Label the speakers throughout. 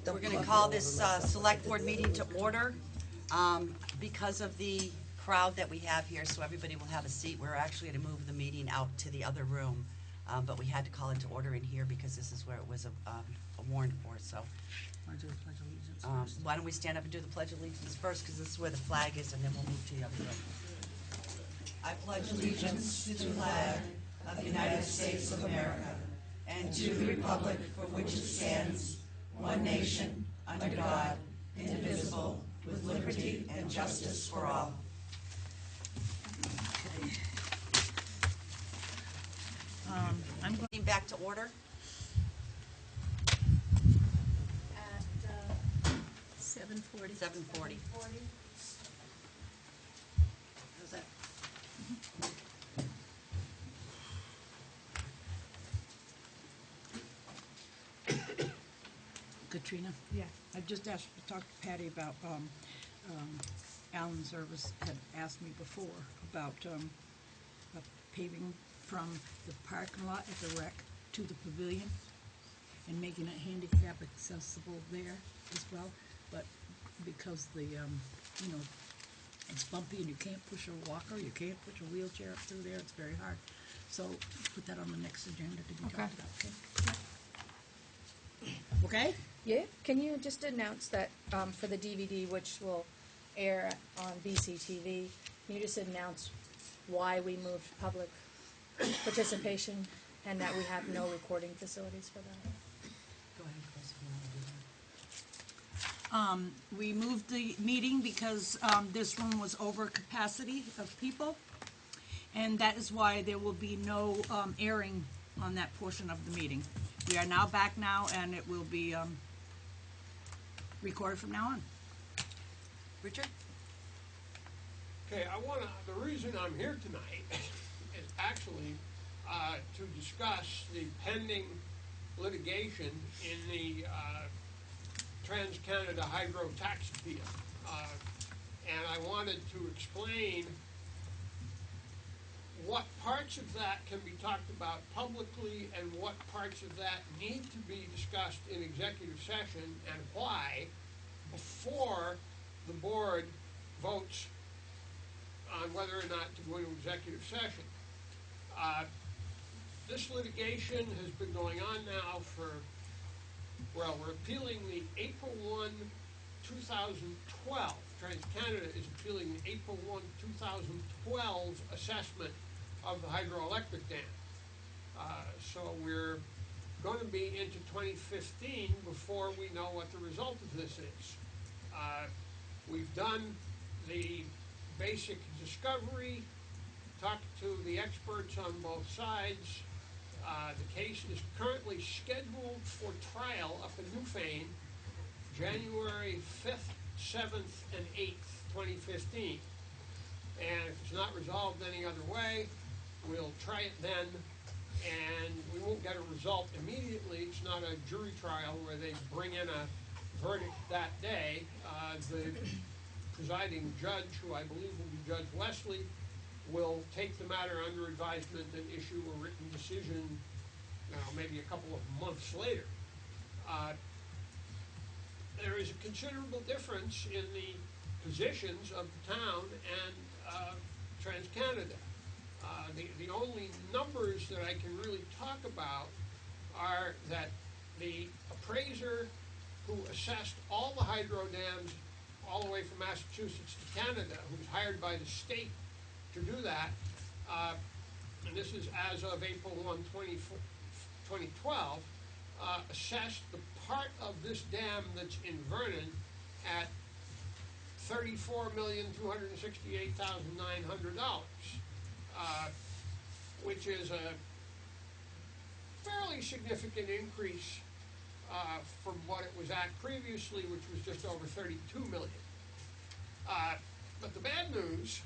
Speaker 1: We're going to call this select board meeting to order because of the crowd that we have here, so everybody will have a seat. We're actually going to move the meeting out to the other room, but we had to call it to order in here because this is where it was warned for. So why don't we stand up and do the Pledge of Allegiance first, because this is where the flag is, and then we'll move to the other room. I pledge allegiance to the flag of the United States of America and to the republic for which it stands, one nation, under God, indivisible, with liberty and justice for all. I'm going back to order.
Speaker 2: At 7:40.
Speaker 1: 7:40. How's that?
Speaker 3: Katrina? Yeah. I just asked to talk to Patty about, Alan Service had asked me before about, paving from the parking lot at the rec to the pavilion and making it handicap accessible there as well. But because the, it's bumpy and you can't push a walker, you can't push a wheelchair up through there, it's very hard. So put that on the next agenda to be talked about, okay? Okay?
Speaker 2: Yeah. Can you just announce that for the DVD, which will air on BCTV, can you just announce why we moved public participation and that we have no recording facilities for that?
Speaker 1: Go ahead, Chris, if you want to do that.
Speaker 3: We moved the meeting because this room was over capacity of people, and that is why there will be no airing on that portion of the meeting. We are now back now, and it will be recorded from now on.
Speaker 1: Richard?
Speaker 4: Okay, the reason I'm here tonight is actually to discuss the pending litigation in the Trans-Canada Hydro Tax Appeal. And I wanted to explain what parts of that can be talked about publicly and what parts of that need to be discussed in executive session and why before the board votes on whether or not to go into executive session. This litigation has been going on now for, well, we're appealing the April 1, 2012. Trans-Canada is appealing the April 1, 2012 assessment of the hydroelectric dam. So we're going to be into 2015 before we know what the result of this is. We've done the basic discovery, talked to the experts on both sides. The case is currently scheduled for trial up in Newfane, January 5th, 7th, and 8th, 2015. And if it's not resolved any other way, we'll try it then, and we won't get a result immediately. It's not a jury trial where they bring in a verdict that day. The presiding judge, who I believe will be Judge Wesley, will take the matter under advisement and issue a written decision, maybe a couple of months later. There is a considerable difference in the positions of the town and Trans-Canada. The only numbers that I can really talk about are that the appraiser who assessed all the hydro dams all the way from Massachusetts to Canada, who's hired by the state to do that, and this is as of April 1, 2012, assessed the part of this dam that's in Vernon at $34,268,900, which is a fairly significant increase from what it was at previously, which was just over $32 million. But the bad news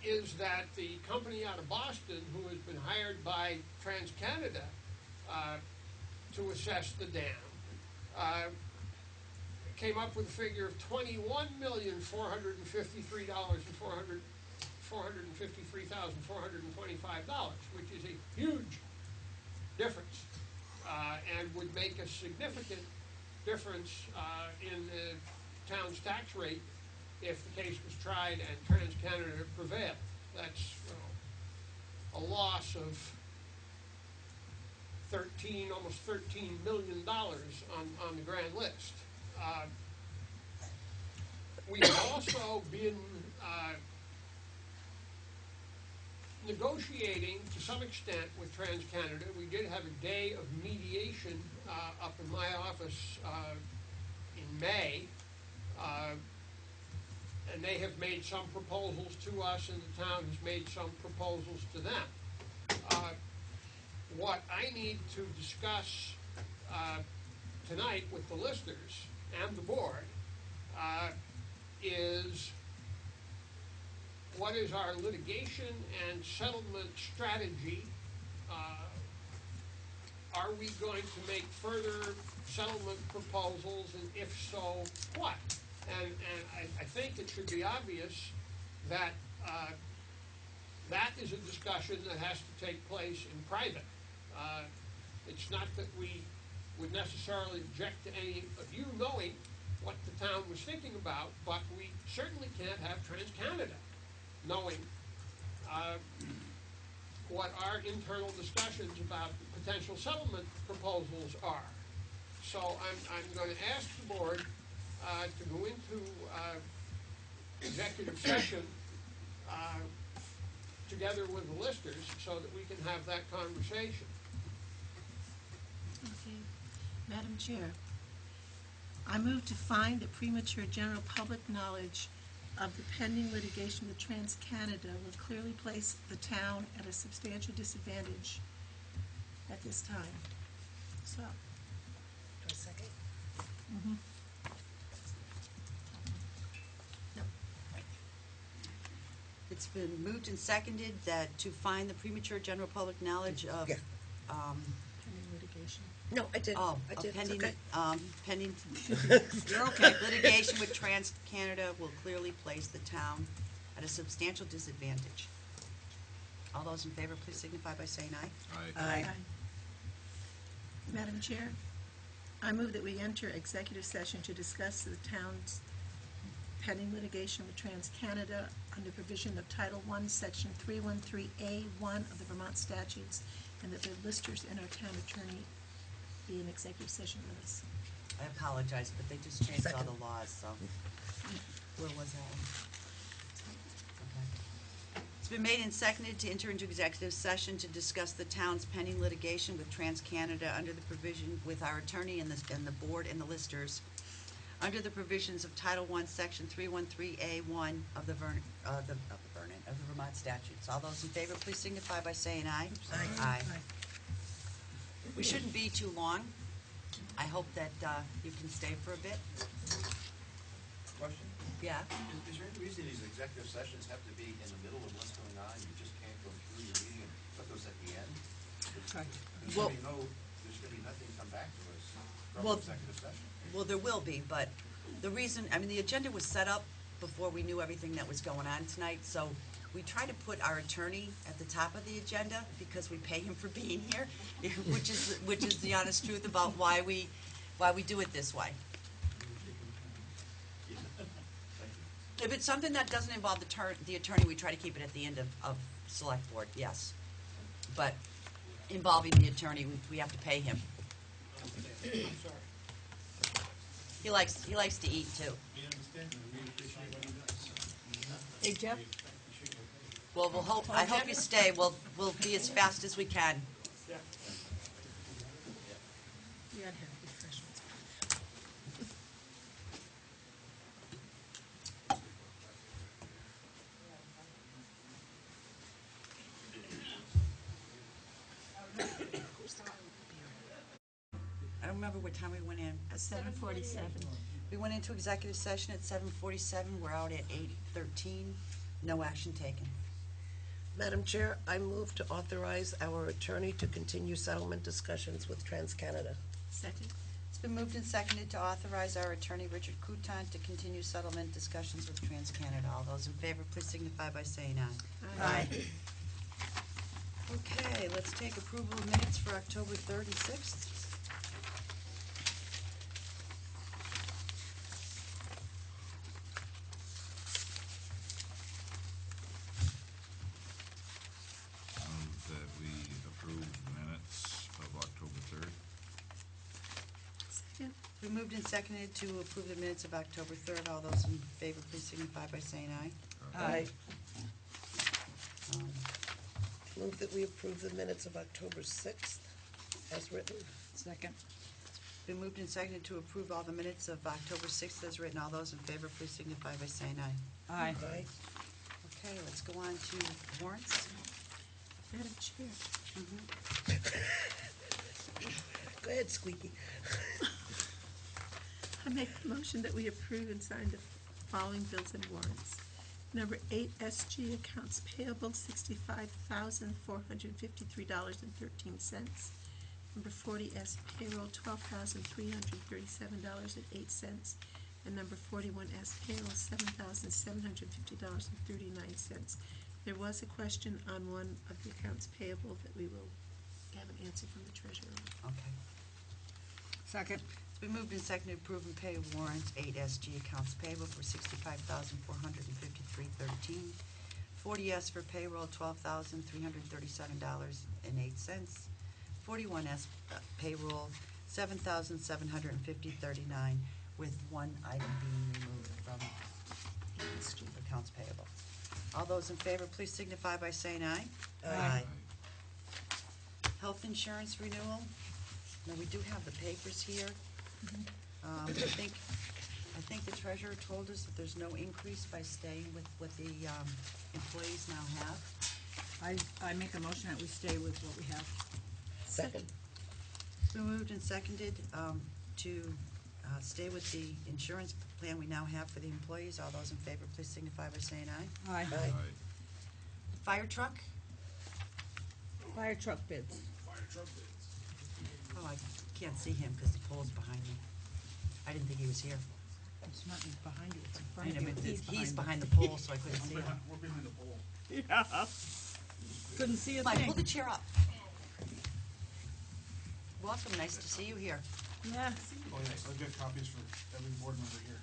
Speaker 4: is that the company out of Boston, who has been hired by Trans-Canada to assess the dam, came up with a figure of $21,453,425, which is a huge difference and would make a significant difference in the town's tax rate if the case was tried and TransCanada prevailed. That's a loss of almost $13 million on the grand list. We've also been negotiating to some extent with TransCanada. We did have a day of mediation up in my office in May, and they have made some proposals to us, and the town has made some proposals to them. What I need to discuss tonight with the listers and the board is what is our litigation and settlement strategy. Are we going to make further settlement proposals, and if so, what? And I think it should be obvious that that is a discussion that has to take place in private. It's not that we would necessarily object to any of you knowing what the town was thinking about, but we certainly can't have TransCanada knowing what our internal discussions about potential settlement proposals are. So I'm going to ask the board to go into executive session together with the listers so that we can have that conversation.
Speaker 5: Okay. Madam Chair, I move to find that premature general public knowledge of the pending litigation with TransCanada will clearly place the town at a substantial disadvantage at this time. So.
Speaker 1: Do a second?
Speaker 5: Mm-hmm.
Speaker 1: It's been moved and seconded that to find the premature general public knowledge of,
Speaker 6: Yeah.
Speaker 5: Pending litigation.
Speaker 6: No, I did.
Speaker 1: oh,
Speaker 6: I
Speaker 1: of
Speaker 6: did.
Speaker 1: pending,
Speaker 6: It's
Speaker 1: pending, you're okay, litigation with TransCanada will clearly place the town at a substantial disadvantage. All those in favor, please signify by saying aye.
Speaker 6: Aye.
Speaker 5: Madam Chair, I move that we enter executive session to discuss the town's pending litigation with TransCanada under provision of Title I, Section 313A1 of the Vermont statutes, and that the listers and our town attorney be in executive session with us.
Speaker 1: I apologize, but they just changed all
Speaker 6: Second.
Speaker 1: the laws, so. Where was that one? Okay. It's been made and seconded to enter into executive session to discuss the town's pending litigation with TransCanada under the provision with our attorney and the board and the listers, under the provisions of Title I, Section 313A1 of the Vermont statutes. All those in favor, please signify by saying aye.
Speaker 6: Aye.
Speaker 1: We shouldn't be too long. I hope that you can stay for a bit.
Speaker 7: Question?
Speaker 1: Yeah.
Speaker 7: Is there any reason these executive sessions have to be in the middle of what's going on? You just can't go through your meeting and put those at the end?
Speaker 5: Right.
Speaker 7: There's
Speaker 1: Well-
Speaker 7: gonna be nothing come back to us from
Speaker 1: Well-
Speaker 7: executive session.
Speaker 1: Well, there will be, but the reason, I mean, the agenda was set up before we knew everything that was going on tonight, so we try to put our attorney at the top of the agenda because we pay him for being here, which is the honest truth about why we do it this way. If it's something that doesn't involve the attorney, we try to keep it at the end of select board, yes. But involving the attorney, we have to pay him.
Speaker 4: I'm sorry.
Speaker 1: He likes to eat too.
Speaker 5: Hey, Jeff?
Speaker 1: Well, I hope you stay. We'll be as fast as we can.
Speaker 4: Yeah.
Speaker 5: You gotta have refreshments.
Speaker 1: I don't remember what time we went in.
Speaker 5: At 7:47.
Speaker 1: We went into executive session at 7:47. We're out at 8:13. No action taken.
Speaker 6: Madam Chair, I move to authorize our attorney to continue settlement discussions with TransCanada.
Speaker 5: Second.
Speaker 1: It's been moved and seconded to authorize our attorney, Richard Coutant, to continue settlement discussions with TransCanada. All those in favor, please signify by saying aye.
Speaker 5: Aye.
Speaker 1: Okay, let's take approval of minutes for October 36th. been moved and seconded to approve the minutes of October 3rd. All those in favor, please signify by saying aye.
Speaker 6: Aye.
Speaker 1: Um,
Speaker 6: Move that we approve the minutes of October 6th as written.
Speaker 3: Second.
Speaker 1: Been moved and seconded to approve all the minutes of October 6th as written. All those in favor, please signify by saying aye.
Speaker 3: Aye.
Speaker 6: Aye.
Speaker 1: Okay, let's go on to warrants.
Speaker 5: Madam Chair,
Speaker 6: Go ahead, Squeaky.
Speaker 5: I make the motion that we approve and sign the following bills and warrants. Number 8, SG accounts payable, $65,453.13. Number 40, S payroll, $12,337.08. And number 41, S payroll, $7,750.39. There was a question on one of the accounts payable that we will have an answer from the treasurer.
Speaker 1: Okay.
Speaker 3: Second.
Speaker 1: It's been moved and seconded to approve and pay warrants. 8 SG accounts payable for $65,453.13. 40S for payroll, $12,337.08. 41S payroll, $7,750.39, with one item being removed from accounts payable. All those in favor, please signify by saying aye.
Speaker 6: Aye.
Speaker 1: Health insurance renewal. Now, we do have the papers here. I think the treasurer told us that there's no increase by staying with what the employees now have.
Speaker 3: I make a motion that we stay with what we have.
Speaker 6: Second.
Speaker 1: It's been moved and seconded to stay with the insurance plan we now have for the employees. All those in favor, please signify by saying aye.
Speaker 3: Aye.
Speaker 6: Aye.
Speaker 1: Fire truck?
Speaker 3: Fire truck bids.
Speaker 1: Oh, I can't see him because the pole's behind me. I didn't think he was here.
Speaker 3: It's not behind you, it's in
Speaker 1: I
Speaker 3: front
Speaker 1: know,
Speaker 3: of you.
Speaker 1: but he's behind the pole, so I couldn't see him.
Speaker 8: We're behind the pole.
Speaker 3: Yeah. Couldn't see a
Speaker 1: Mike,
Speaker 3: thing.
Speaker 1: pull the chair up. Welcome, nice to see you here.
Speaker 3: Yeah.
Speaker 8: Oh, yes, I've got copies for every board member here.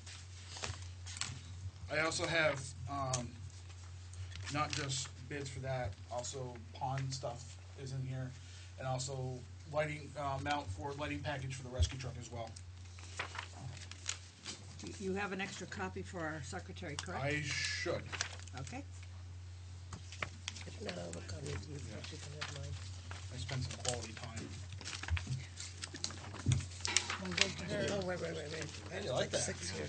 Speaker 8: I also have, not just bids for that, also pond stuff is in here, and also lighting, mount for lighting package for the rescue truck as well.
Speaker 3: You have an extra copy for our secretary, correct?
Speaker 8: I should.
Speaker 3: Okay.
Speaker 6: If not, I'll look on it. You can have mine.
Speaker 8: I spent some quality time.
Speaker 6: Oh, right. I
Speaker 8: you like that?
Speaker 6: 6 here.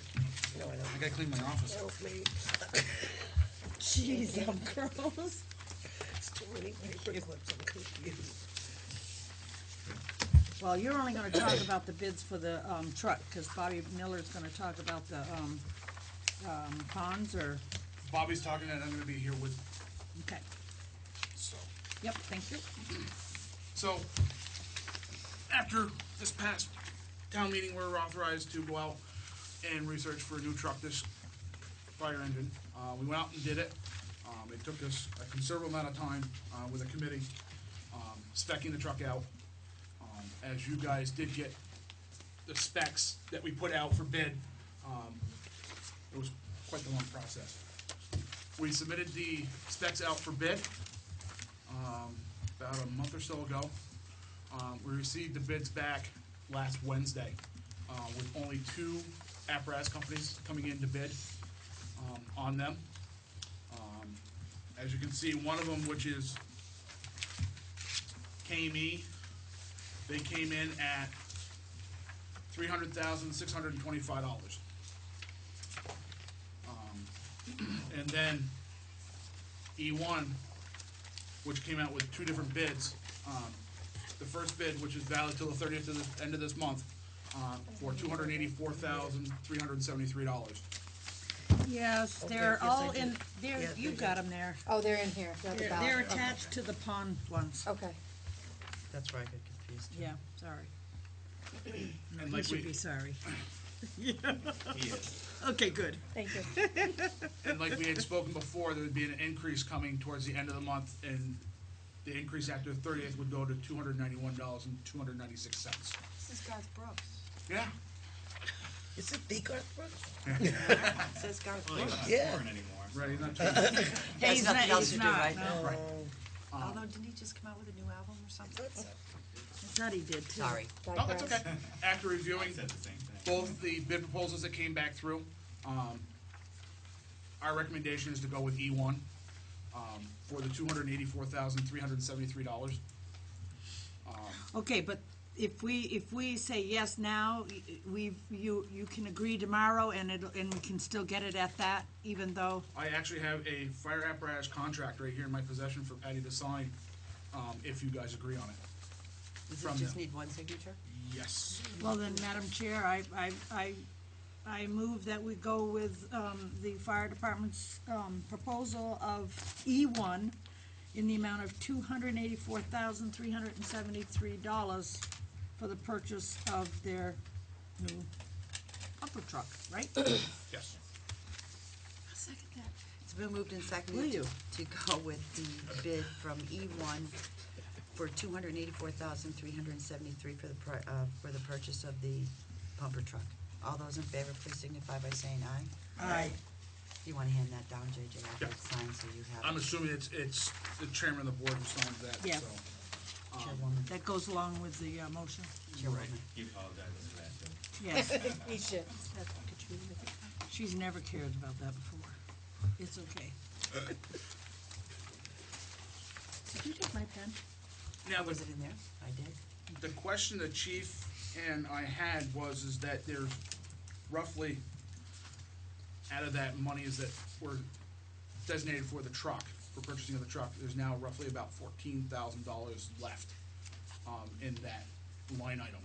Speaker 6: No, I
Speaker 8: I
Speaker 6: don't.
Speaker 8: gotta clean my office.
Speaker 6: Help me.
Speaker 3: Jeez, I'm gross.
Speaker 6: It's too many paper clips. I'm confused.
Speaker 3: Well, you're only gonna talk about the bids for the, truck, cause Bobby Miller's gonna talk about the, ponds, or,
Speaker 8: Bobby's talking and I'm gonna be here with,
Speaker 3: okay.
Speaker 8: so.
Speaker 3: Yep, thank you.
Speaker 8: So, after this past town meeting, we were authorized to go out and research for a new truck, this fire engine. We went out and did it. It took us a considerable amount of time with a committee, specking the truck out. As you guys did get the specs that we put out for bid, it was quite the long process. We submitted the specs out for bid about a month or so ago. We received the bids back last Wednesday with only 2 apparatus companies coming in to bid on them. As you can see, one of them, which is KME, they came in at $300,625. And then E1, which came out with 2 different bids. The first bid, which is valid till the 30th of the end of this month, for $284,373.
Speaker 3: Yes,
Speaker 6: Okay,
Speaker 3: they're
Speaker 6: yes,
Speaker 3: all
Speaker 6: I do.
Speaker 3: in, there,
Speaker 6: Yeah,
Speaker 3: you
Speaker 6: they
Speaker 3: got
Speaker 6: do.
Speaker 3: them there.
Speaker 2: Oh, they're in here. They're at the
Speaker 3: They're
Speaker 2: bottom.
Speaker 3: attached to the pond ones.
Speaker 2: Okay.
Speaker 1: That's where I got confused.
Speaker 3: Yeah, sorry.
Speaker 8: And
Speaker 3: You
Speaker 8: like
Speaker 3: should
Speaker 8: we,
Speaker 3: be sorry. Okay, good.
Speaker 2: Thank you.
Speaker 8: and like we had spoken before, there would be an increase coming towards the end of the month, and the increase after the 30th would go to $291.296.
Speaker 1: This is Garth Brooks.
Speaker 8: Yeah.
Speaker 6: Is it the Garth Brooks?
Speaker 1: It says Garth Brooks.
Speaker 6: Yeah.
Speaker 8: Right, he's not
Speaker 1: He has nothing else to do, right?
Speaker 3: no.
Speaker 8: Right.
Speaker 1: Although, didn't he just come out with a new album or something?
Speaker 6: That's
Speaker 3: I thought he did too.
Speaker 1: Sorry.
Speaker 8: No, that's okay. After reviewing,
Speaker 9: Said the same thing.
Speaker 8: both the bid proposals that came back through, our recommendation is to go with E1, for the $284,373.
Speaker 3: Okay, but if we say yes now, you can agree tomorrow and we can still get it at that, even though,
Speaker 8: I actually have a fire apparatus contract right here in my possession for Patty to sign, if you guys agree on it.
Speaker 1: Does
Speaker 8: From
Speaker 1: it just
Speaker 8: them.
Speaker 1: need one signature?
Speaker 8: Yes.
Speaker 3: well then, Madam Chair, I move that we go with, the fire department's, proposal of E1 in the amount of $284,373 for the purchase of their new pumper truck, right?
Speaker 8: Yes.
Speaker 3: I'll second that.
Speaker 1: It's been moved and
Speaker 3: Will
Speaker 1: seconded
Speaker 3: you?
Speaker 1: to go with the bid from E1 for $284,373 for the purchase of the pumper truck. All those in favor, please signify by saying aye.
Speaker 3: Aye.
Speaker 1: You wanna hand that down, JJ? I'll
Speaker 8: Yeah.
Speaker 1: get it signed so you have
Speaker 8: I'm
Speaker 1: it.
Speaker 8: assuming it's the chairman of the board who signs that,
Speaker 3: Yeah.
Speaker 8: so.
Speaker 1: Chairwoman,
Speaker 3: That goes along with the, motion?
Speaker 1: chairwoman.
Speaker 9: He apologizes for that, too.
Speaker 3: Yes.
Speaker 2: He should.
Speaker 3: She's never cared about that before. It's okay. Did you take my pen?
Speaker 8: Now,
Speaker 1: Was it in there? I did.
Speaker 8: the question the chief and I had is that there's roughly, out of that monies that were designated for the truck, for purchasing of the truck, there's now roughly about $14,000 left, in that line item.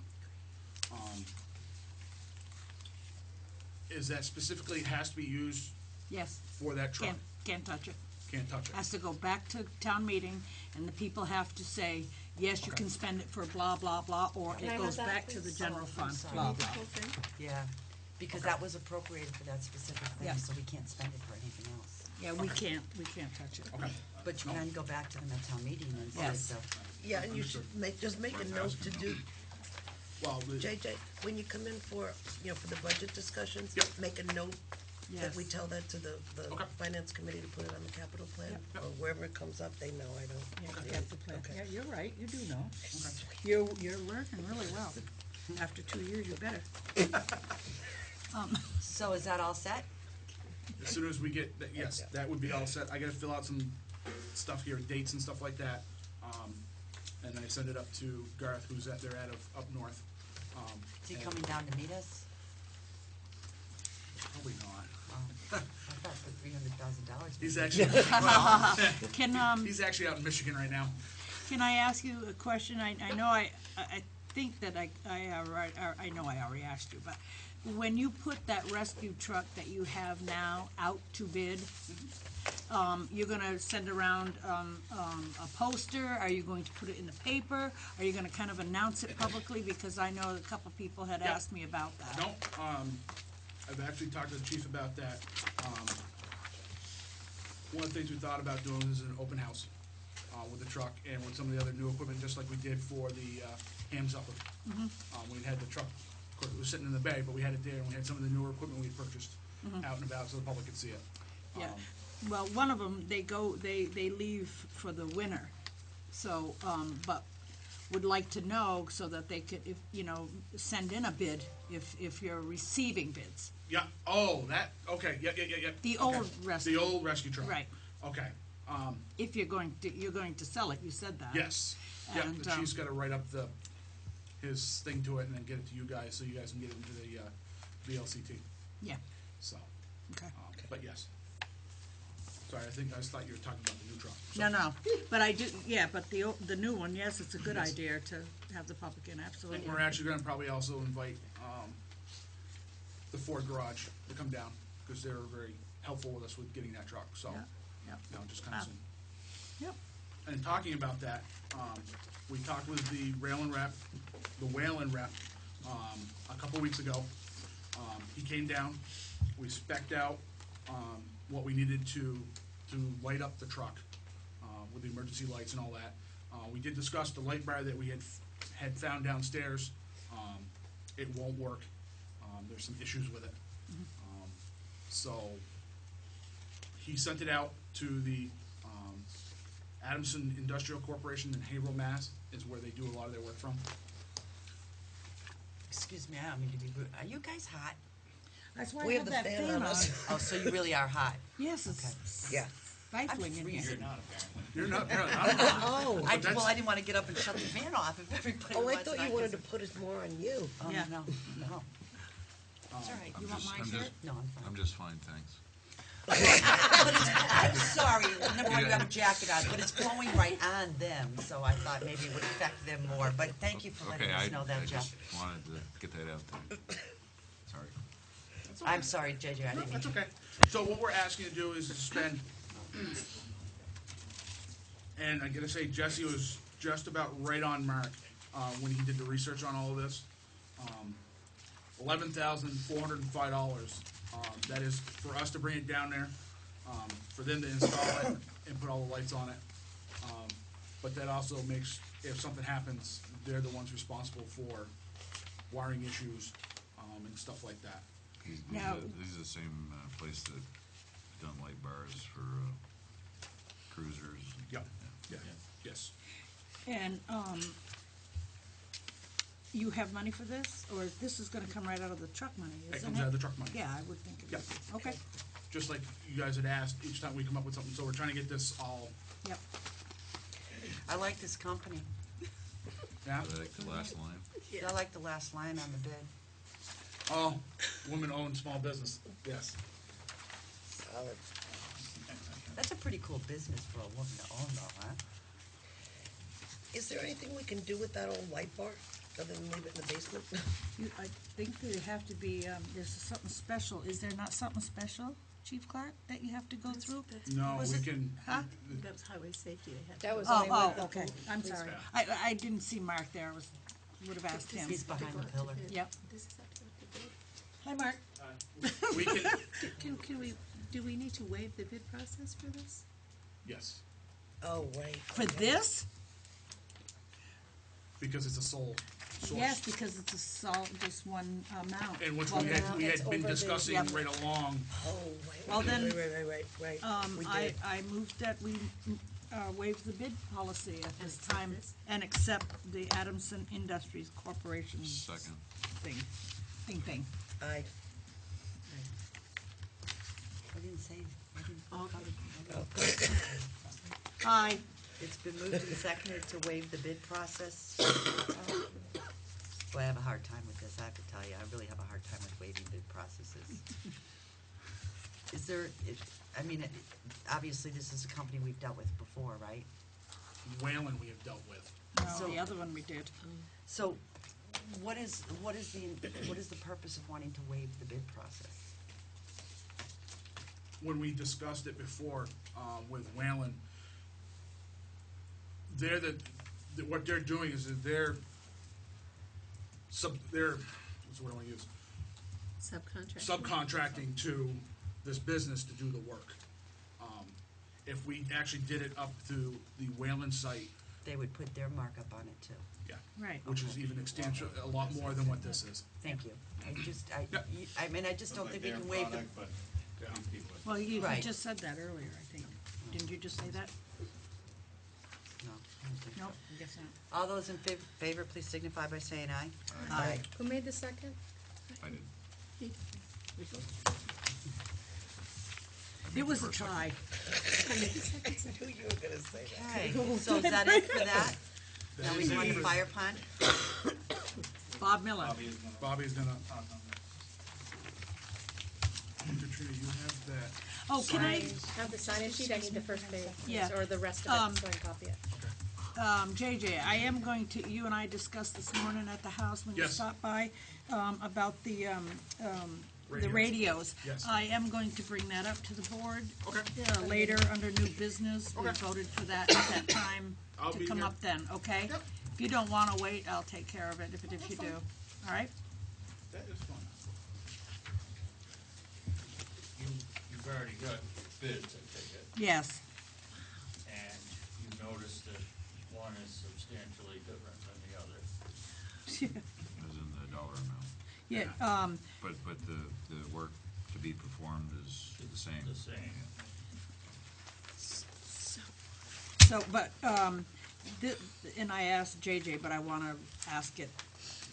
Speaker 8: Is that specifically has to be used
Speaker 3: Yes.
Speaker 8: for that truck?
Speaker 3: Can't touch it.
Speaker 8: Can't touch it.
Speaker 3: Has to go back to town meeting, and the people have to say, yes, you
Speaker 8: Okay.
Speaker 3: can spend it for blah, blah, blah, or
Speaker 2: Can I
Speaker 3: it
Speaker 2: have
Speaker 3: goes
Speaker 2: that,
Speaker 3: back to the
Speaker 2: please?
Speaker 3: general
Speaker 1: I'm
Speaker 3: fund,
Speaker 1: sorry.
Speaker 3: blah, blah.
Speaker 1: Yeah, because that was appropriated for that specific thing,
Speaker 3: Yeah.
Speaker 1: so we can't spend it for anything else.
Speaker 3: Yeah, we can't touch it.
Speaker 8: Okay.
Speaker 1: But you can go back to them at town meeting and say
Speaker 3: Yes.
Speaker 1: so.
Speaker 6: Yeah, and you should just make a note to do,
Speaker 8: Well,
Speaker 6: JJ, when you come in for, for the budget discussions,
Speaker 8: Yep.
Speaker 6: make a note that we
Speaker 3: Yes.
Speaker 6: tell that to the
Speaker 8: Okay.
Speaker 6: finance committee to put it on the capital plan,
Speaker 8: Yep.
Speaker 6: or wherever it comes up, they know, I don't.
Speaker 3: Yeah,
Speaker 8: Okay.
Speaker 3: capital plan.
Speaker 6: Okay.
Speaker 3: Yeah, you're right, you do know.
Speaker 8: okay.
Speaker 3: You're learning really well. After 2 years, you better.
Speaker 1: So is that all set?
Speaker 8: As soon as we get, that, yes, that would be all set. I gotta fill out some stuff here, dates and stuff like that. And I send it up to Garth, who's they're out of up north.
Speaker 1: Is he
Speaker 8: and
Speaker 1: coming down to meet us?
Speaker 8: Probably not.
Speaker 1: I thought for $300,000.
Speaker 8: He's actually,
Speaker 3: Can,
Speaker 8: he's actually out in Michigan right now.
Speaker 3: Can I ask you a question? I know I think that I know I already asked you, but when you put that rescue truck that you have now out to bid, you're gonna send around, a poster? Are you going to put it in the paper? Are you gonna kind of announce it publicly? Because I know a couple people had
Speaker 8: Yep.
Speaker 3: asked me about that.
Speaker 8: No, I've actually talked to the chief about that. One of the things we thought about doing is an open house, with the truck and with some of the other new equipment, just like we did for the, ham supper. We had the truck, of course, it was sitting in the bay, but we had it there, and we had some of the newer equipment we purchased out and about so the public could see it.
Speaker 3: Yeah, well, one of them, they leave for the winter, so, but would like to know so that they could, if, send in a bid if you're receiving bids.
Speaker 8: Yeah, okay, yeah.
Speaker 3: The
Speaker 8: okay.
Speaker 3: old rescue.
Speaker 8: The old rescue truck.
Speaker 3: Right.
Speaker 8: Okay,
Speaker 3: If you're going to sell it, you said that.
Speaker 8: yes, yeah,
Speaker 3: And,
Speaker 8: the chief's gotta write up his thing to it and then get it to you guys, so you guys can get it into the, VLCT,
Speaker 3: Yeah,
Speaker 8: so,
Speaker 3: okay.
Speaker 8: but yes. Sorry, I just thought you were talking about the new truck. So-
Speaker 3: No, but I do, yeah, but the new one, yes, it's a good idea to have the public in, absolutely.
Speaker 8: And we're actually gonna probably also invite, the Ford Garage to come down, because they were very helpful with us with getting that truck, so,
Speaker 3: Yeah,
Speaker 8: just kinda
Speaker 3: Ah.
Speaker 8: soon.
Speaker 3: Yep,
Speaker 8: And talking about that, we talked with the Whalen rep, a couple weeks ago. He came down, we spec'd out, what we needed to light up the truck, with the emergency lights and all that. We did discuss the light bar that we had found downstairs. It won't work. There's some issues with it. So he sent it out to the Adamson Industrial Corporation in Haverhill, Mass. Is where they do a lot of their work from.
Speaker 1: Excuse me, I don't mean to be rude. Are you guys hot?
Speaker 3: That's why
Speaker 6: We
Speaker 3: I
Speaker 6: have
Speaker 3: have
Speaker 6: the
Speaker 3: that
Speaker 6: fan
Speaker 3: fan
Speaker 6: on
Speaker 3: on.
Speaker 6: us.
Speaker 1: Oh, so you really are hot.
Speaker 3: Yes, it's
Speaker 6: Yeah.
Speaker 3: stifling in here.
Speaker 1: freezing.
Speaker 8: You're not, apparently, I don't know.
Speaker 6: Oh,
Speaker 1: I,
Speaker 8: that's-
Speaker 1: well, I didn't want to get up and shut the fan off if everybody
Speaker 6: oh, I
Speaker 1: wants
Speaker 6: thought
Speaker 1: it.
Speaker 6: you wanted to put it more on you.
Speaker 1: Oh,
Speaker 3: Yeah.
Speaker 1: no. It's all right.
Speaker 3: You want my shirt?
Speaker 1: No, I'm fine.
Speaker 9: I'm just fine, thanks.
Speaker 1: I'm sorry, number one, you have a jacket on, but it's blowing right on them, so I thought maybe it would affect them more, but thank you for letting
Speaker 9: Okay,
Speaker 1: us know that,
Speaker 9: I
Speaker 1: Jeff.
Speaker 9: just wanted to get that out there. Sorry.
Speaker 1: I'm sorry, JJ, I
Speaker 8: No,
Speaker 1: didn't mean
Speaker 8: that's
Speaker 1: to.
Speaker 8: okay. So what we're asking you to do is to spend, and I gotta say, Jesse was just about right on mark, when he did the research on all of this. $11,405, that is for us to bring it down there, for them to install it and put all the lights on it. But that also makes, if something happens, they're the ones responsible for wiring issues, and stuff like that.
Speaker 3: Now-
Speaker 9: These are the same place that done light bars for cruisers.
Speaker 8: Yep, yeah, yes.
Speaker 3: And, you have money for this, or this is gonna come right out of the truck money, isn't it?
Speaker 8: It comes out of the truck money.
Speaker 3: Yeah, I would think it would be. Okay,
Speaker 8: Just like you guys had asked, each time we come up with something, so we're trying to get this all,
Speaker 3: yep.
Speaker 1: I like this company.
Speaker 8: yeah?
Speaker 9: I like the last line.
Speaker 1: I like the last line on the bid.
Speaker 8: Oh, women-owned small business, yes.
Speaker 6: Solid.
Speaker 1: That's a pretty cool business for a woman to own though, huh?
Speaker 6: Is there anything we can do with that old light bar, other than leave it in the basement?
Speaker 3: I think there have to be, there's something special, is there not something special, Chief Clark, that you have to go through?
Speaker 8: No,
Speaker 3: Was
Speaker 8: we
Speaker 3: it-
Speaker 8: can,
Speaker 3: Huh?
Speaker 5: That was highway safety, they had.
Speaker 2: That was
Speaker 3: Oh,
Speaker 2: only with the
Speaker 3: okay, I'm
Speaker 2: police
Speaker 3: sorry,
Speaker 8: Yeah.
Speaker 3: I didn't see Mark there, would've asked him.
Speaker 1: He's behind the pillar.
Speaker 3: Yep.
Speaker 5: This is up to the bid.
Speaker 3: Hi, Mark.
Speaker 8: we can,
Speaker 5: Do we need to waive the bid process for this?
Speaker 8: yes,
Speaker 6: Oh, right.
Speaker 3: For this?
Speaker 8: because it's a sole source.
Speaker 3: Yes, because it's just one amount.
Speaker 8: And which
Speaker 3: Well,
Speaker 8: we
Speaker 3: then-
Speaker 8: had
Speaker 2: it's
Speaker 8: been
Speaker 2: over the-
Speaker 8: discussing
Speaker 3: Yep.
Speaker 8: right along.
Speaker 6: Oh, right.
Speaker 3: Well, then,
Speaker 6: Right. We
Speaker 3: I
Speaker 6: did.
Speaker 3: moved that we waive the bid policy at this time and accept the Adamson Industries Corporation
Speaker 9: Second.
Speaker 3: thing.
Speaker 6: Aye.
Speaker 1: I didn't say, I didn't.
Speaker 3: Aye.
Speaker 1: It's been moved and seconded to waive the bid process. Boy, I have a hard time with this, I have to tell you, I really have a hard time with waiving bid processes. Is there, obviously, this is a company we've dealt with before, right?
Speaker 8: Whalen we have dealt with.
Speaker 3: No,
Speaker 1: So-
Speaker 3: the other one we did.
Speaker 1: So, what is the purpose of wanting to waive the bid process?
Speaker 8: When we discussed it before, with Whalen, what they're doing is that they're, what's the word I wanna use?
Speaker 5: Subcontract?
Speaker 8: Subcontracting to this business to do the work. If we actually did it up to the Whalen site,
Speaker 1: They would put their markup on it too.
Speaker 8: yeah,
Speaker 3: Right.
Speaker 8: which is even substantial, a lot more than what this is.
Speaker 1: Thank you. I just don't think we
Speaker 10: Their
Speaker 1: can waive the,
Speaker 10: product, but
Speaker 8: Yeah.
Speaker 10: these people are-
Speaker 3: Well, you
Speaker 1: Right.
Speaker 3: just said that earlier, I think. Didn't you just say that?
Speaker 1: no. I don't think so.
Speaker 3: Nope, I guess not.
Speaker 1: All those in favor, please signify by saying aye.
Speaker 6: Aye.
Speaker 2: Who made the second?
Speaker 9: I did.
Speaker 3: It was a tie.
Speaker 6: I knew you were gonna say that.
Speaker 1: Okay, so is that it for that? Now we go on to fire pond?
Speaker 3: Bob Miller.
Speaker 10: Bobby is gonna
Speaker 8: Bobby's gonna,
Speaker 10: talk on that.
Speaker 8: Katrina, you have that.
Speaker 3: Oh, can I,
Speaker 2: Have the sign-in sheet, I need the first page,
Speaker 3: Yeah.
Speaker 2: or the rest of it, so I can copy it.
Speaker 3: JJ, I am going to, you and I discussed this morning at the house when you
Speaker 8: Yes.
Speaker 3: stopped by, about the
Speaker 8: Radios.
Speaker 3: radios.
Speaker 8: Yes.
Speaker 3: I am going to bring that up to the board.
Speaker 8: Okay.
Speaker 3: Later, under new business. We
Speaker 8: Okay.
Speaker 3: voted for that at that time
Speaker 8: I'll
Speaker 3: to
Speaker 8: be
Speaker 3: come
Speaker 8: here.
Speaker 3: up then, okay?
Speaker 8: Yep.
Speaker 3: If you don't wanna wait, I'll take care of it if you do, all right?
Speaker 8: That is fun.
Speaker 10: You've already got bids, I take it,
Speaker 3: Yes,
Speaker 10: and you noticed that one is substantially different than the other.
Speaker 9: As in the dollar amount.
Speaker 3: yeah,
Speaker 9: But the work to be performed is the same.
Speaker 10: The same.
Speaker 3: so, but, and I asked JJ, but I wanna ask it,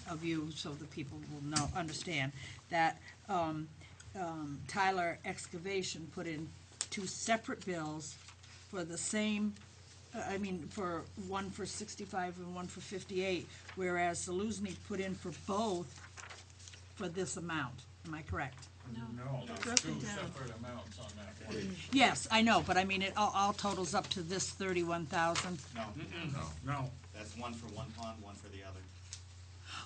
Speaker 3: of you, so the people will understand, that Tyler Excavation put in 2 separate bills for the same, for one for 65 and one for 58, whereas Saluzny put in for both for this amount. Am I correct?
Speaker 10: No, there's 2 separate amounts on that one.
Speaker 3: Yes, I know, but I mean, it all totals up to this 31,000.
Speaker 8: No.
Speaker 11: That's one for one pond, one for the other.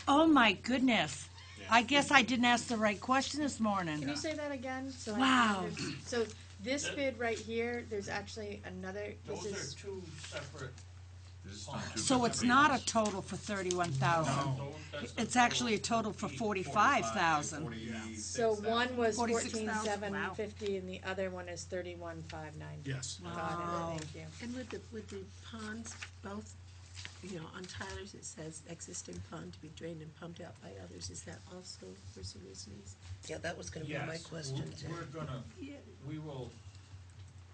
Speaker 3: Oh, my goodness.
Speaker 11: Yeah.
Speaker 3: I guess I didn't ask the right question this morning.
Speaker 2: Can you say that again? So
Speaker 3: Wow.
Speaker 2: So this bid right here, there's actually another,
Speaker 10: Those
Speaker 2: this
Speaker 10: are
Speaker 2: is,
Speaker 10: 2 separate
Speaker 9: This is
Speaker 10: ponds.
Speaker 9: two
Speaker 3: So it's
Speaker 9: separate
Speaker 3: not a
Speaker 9: ones.
Speaker 3: total for 31,000.
Speaker 8: No.
Speaker 10: That's the
Speaker 3: It's actually a
Speaker 10: total
Speaker 3: total for
Speaker 10: each.
Speaker 3: 45,000.
Speaker 2: so one was
Speaker 3: 46,000, wow.
Speaker 2: 14,750 and the other one is 31,590.
Speaker 8: Yes.
Speaker 2: Got
Speaker 3: Wow.
Speaker 2: it, thank you.
Speaker 5: And with the ponds, both, on Tyler's, it says existing pond to be drained and pumped out by others. Is that also for Saluzny's?
Speaker 6: Yeah, that was gonna be my
Speaker 10: Yes,
Speaker 6: question, too.
Speaker 10: we're gonna,
Speaker 5: Yeah.
Speaker 10: we will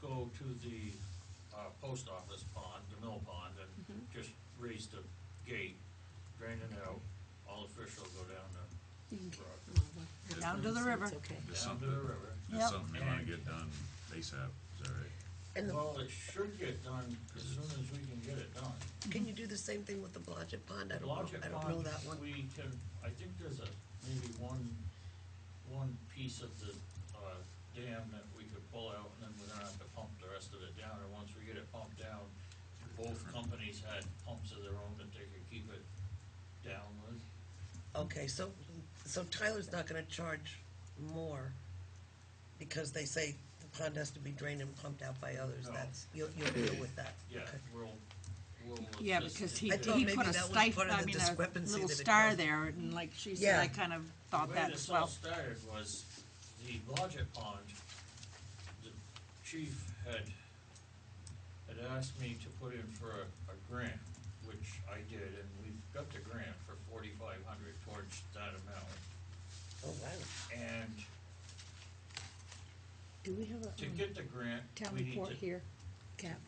Speaker 10: go to the, post office pond, the mill pond, and just raise the gate, drain it out, all the fish will go down the brook,
Speaker 3: Down to the river.
Speaker 5: It's okay.
Speaker 9: It's
Speaker 10: down to
Speaker 9: something,
Speaker 10: the river.
Speaker 3: Yep.
Speaker 9: it's something we wanna
Speaker 10: And-
Speaker 9: get done ASAP, is that right?
Speaker 6: And
Speaker 10: Well, it should get done as soon as we can get it done.
Speaker 6: can you do the same thing with the Blodgett Pond? I don't
Speaker 10: Logic
Speaker 6: know, I don't know
Speaker 10: Pond,
Speaker 6: that one.
Speaker 10: we can, I think there's maybe one piece of the, dam that we could pull out, and then we're gonna have to pump the rest of it down, and once we get it pumped down, both companies had pumps of their own that they could keep it down with.
Speaker 6: Okay, so Tyler's not gonna charge more because they say the pond has to be drained and pumped out by others.
Speaker 10: No.
Speaker 6: You'll deal with that.
Speaker 10: Yeah,
Speaker 6: Okay.
Speaker 10: we'll
Speaker 3: Yeah,
Speaker 10: assist
Speaker 3: because
Speaker 10: in
Speaker 6: I
Speaker 3: he
Speaker 6: thought
Speaker 3: he
Speaker 6: maybe
Speaker 3: put a
Speaker 6: that was
Speaker 3: stifle,
Speaker 6: part of
Speaker 3: I
Speaker 6: the
Speaker 3: mean, a
Speaker 6: discrepancy
Speaker 3: little
Speaker 6: that it
Speaker 3: star
Speaker 6: caused.
Speaker 3: there, and like she said,
Speaker 6: Yeah.
Speaker 3: I kind of thought
Speaker 10: The
Speaker 3: that
Speaker 10: way
Speaker 3: as
Speaker 10: this all
Speaker 3: well.
Speaker 10: started was the Blodgett Pond, the chief had asked me to put in for a grant, which I did, and we've got the grant for 4,500 towards that amount.
Speaker 6: Oh, wow.
Speaker 10: And
Speaker 3: Do we have
Speaker 10: to get the grant,
Speaker 3: town
Speaker 10: we need
Speaker 3: report
Speaker 10: to
Speaker 3: here, Cap?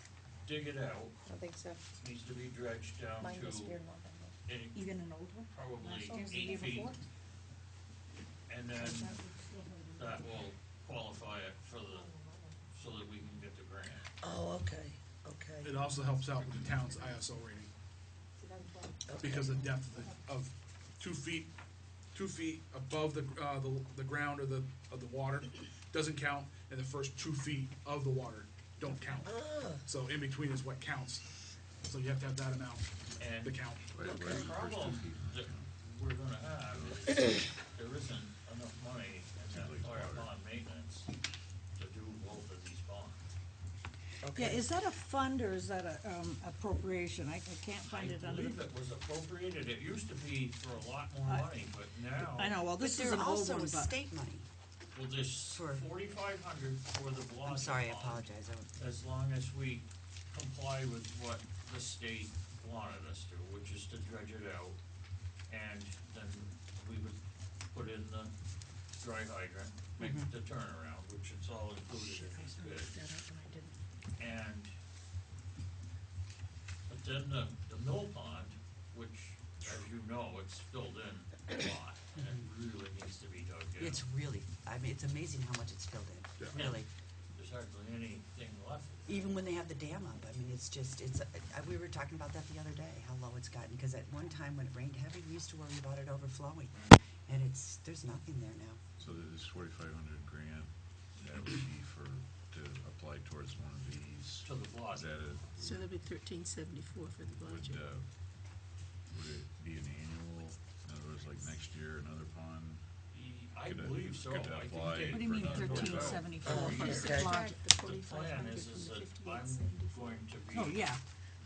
Speaker 10: dig it out,
Speaker 2: I don't think so.
Speaker 10: needs to be dredged down
Speaker 2: Mine
Speaker 10: to
Speaker 2: disappeared more than that.
Speaker 3: Even an old one?
Speaker 10: probably
Speaker 3: Last one was the
Speaker 10: 8
Speaker 3: year
Speaker 10: feet.
Speaker 3: before?
Speaker 10: And then that will qualify it so that we can get the grant.
Speaker 6: Oh, okay, okay.
Speaker 8: It also helps out with the town's ISO rating,
Speaker 2: 2012.
Speaker 8: because the depth of 2 feet above the ground of the water doesn't count, and the first 2 feet of the water don't count. So in between is what counts. So you have to have that amount
Speaker 10: And
Speaker 8: to count.
Speaker 9: Wait,
Speaker 10: the
Speaker 9: wait, first 2
Speaker 10: problem
Speaker 9: feet.
Speaker 10: that we're gonna have is there isn't enough money in that
Speaker 9: Seems like
Speaker 10: fire
Speaker 9: water.
Speaker 10: pond maintenance to do both of these ponds.
Speaker 3: Yeah,
Speaker 6: Okay.
Speaker 3: is that a fund or is that a appropriation? I can't
Speaker 10: I
Speaker 3: find it under
Speaker 10: believe
Speaker 3: the.
Speaker 10: it was appropriated, it used to be for a lot more money, but now.
Speaker 3: I know, well,
Speaker 1: But
Speaker 3: this is
Speaker 1: there
Speaker 3: an old
Speaker 1: also
Speaker 3: one,
Speaker 1: is
Speaker 3: but.
Speaker 1: state money.
Speaker 10: Well, there's
Speaker 1: For-
Speaker 10: 4,500 for the Blodgett
Speaker 1: I'm sorry, I
Speaker 10: pond,
Speaker 1: apologize.
Speaker 10: as long as we comply with what the state wanted us to, which is to dredge it out, and then we would put in the dry hydrant, make the turnaround, which it's all included in these bids. And, but then the mill pond, which, as you know, it's filled in a lot, and it really needs to be dug in.
Speaker 1: It's really, it's amazing how much it's filled in, really.
Speaker 10: There's hardly anything left.
Speaker 1: Even when they have the dam up, we were talking about that the other day, how low it's gotten, because at one time when it rained heavy, we used to worry about it overflowing. And there's nothing there now.
Speaker 9: So this 4,500 grant, that would be to apply towards one of these.
Speaker 10: To the
Speaker 9: Is
Speaker 10: Blodgett.
Speaker 9: that
Speaker 5: So that'll be $13.74 for the
Speaker 9: would
Speaker 5: budget.
Speaker 9: it be an annual, in other words, like next year, another pond?
Speaker 10: I
Speaker 9: Could it-
Speaker 10: believe so.
Speaker 9: could it
Speaker 10: I think
Speaker 9: apply
Speaker 10: they-
Speaker 3: What do you mean
Speaker 9: for another
Speaker 3: 1374
Speaker 6: Oh,
Speaker 3: for
Speaker 6: okay.
Speaker 3: the Blodgett?
Speaker 5: The
Speaker 10: The
Speaker 5: 4,500
Speaker 10: plan
Speaker 5: from
Speaker 10: is
Speaker 5: the
Speaker 10: that I'm
Speaker 5: 58.74.
Speaker 10: going to be
Speaker 3: Oh, yeah,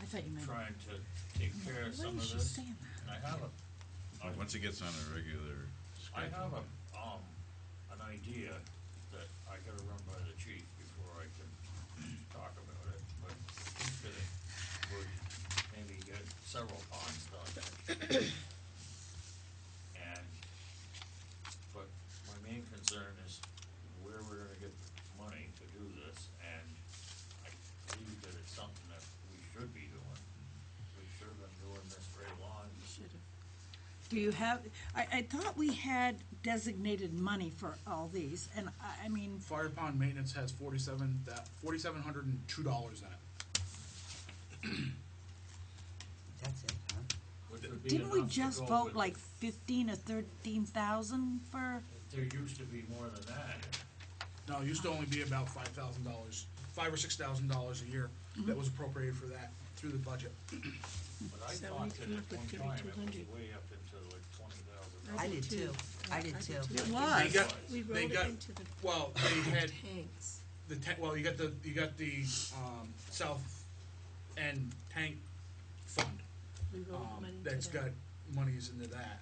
Speaker 3: I thought you meant.
Speaker 10: trying to take care of some
Speaker 3: Why
Speaker 10: of
Speaker 3: is she
Speaker 10: this.
Speaker 3: saying that?
Speaker 10: And I have
Speaker 9: Like, once it gets on a regular
Speaker 10: I have
Speaker 9: schedule.
Speaker 10: an idea that I gotta run by the chief before I can talk about it, but he's would maybe get several ponds done. And, but my main concern is where we're gonna get money to do this, and I believe that it's something that we should be doing. We should have been doing this very long.
Speaker 5: Should've.
Speaker 3: Do you have, I thought we had designated money for all these, and I mean,
Speaker 8: Fire pond maintenance has $4,702 in it.
Speaker 1: That's it, huh?
Speaker 10: Which would be
Speaker 3: didn't we
Speaker 10: enough to
Speaker 3: just
Speaker 10: go
Speaker 3: vote
Speaker 10: with-
Speaker 3: like 15 or 13,000 for?
Speaker 10: There used to be more than that.
Speaker 8: No, it used to only be about $5,000, $5,000 or $6,000 a year that was appropriated for that through the budget.
Speaker 10: But I
Speaker 5: So we
Speaker 10: thought that
Speaker 5: come
Speaker 10: at
Speaker 5: up with
Speaker 10: one time it was
Speaker 5: 3,200.
Speaker 10: way up into like $20,000.
Speaker 1: I did too. I did too.
Speaker 3: It
Speaker 8: They
Speaker 3: was.
Speaker 8: got,
Speaker 5: We
Speaker 8: they
Speaker 5: wrote
Speaker 8: got,
Speaker 5: it into the
Speaker 8: well, they had
Speaker 5: tanks.
Speaker 8: well, you got the south end tank fund.
Speaker 5: We wrote money into
Speaker 8: That's
Speaker 5: that.
Speaker 8: got monies into that.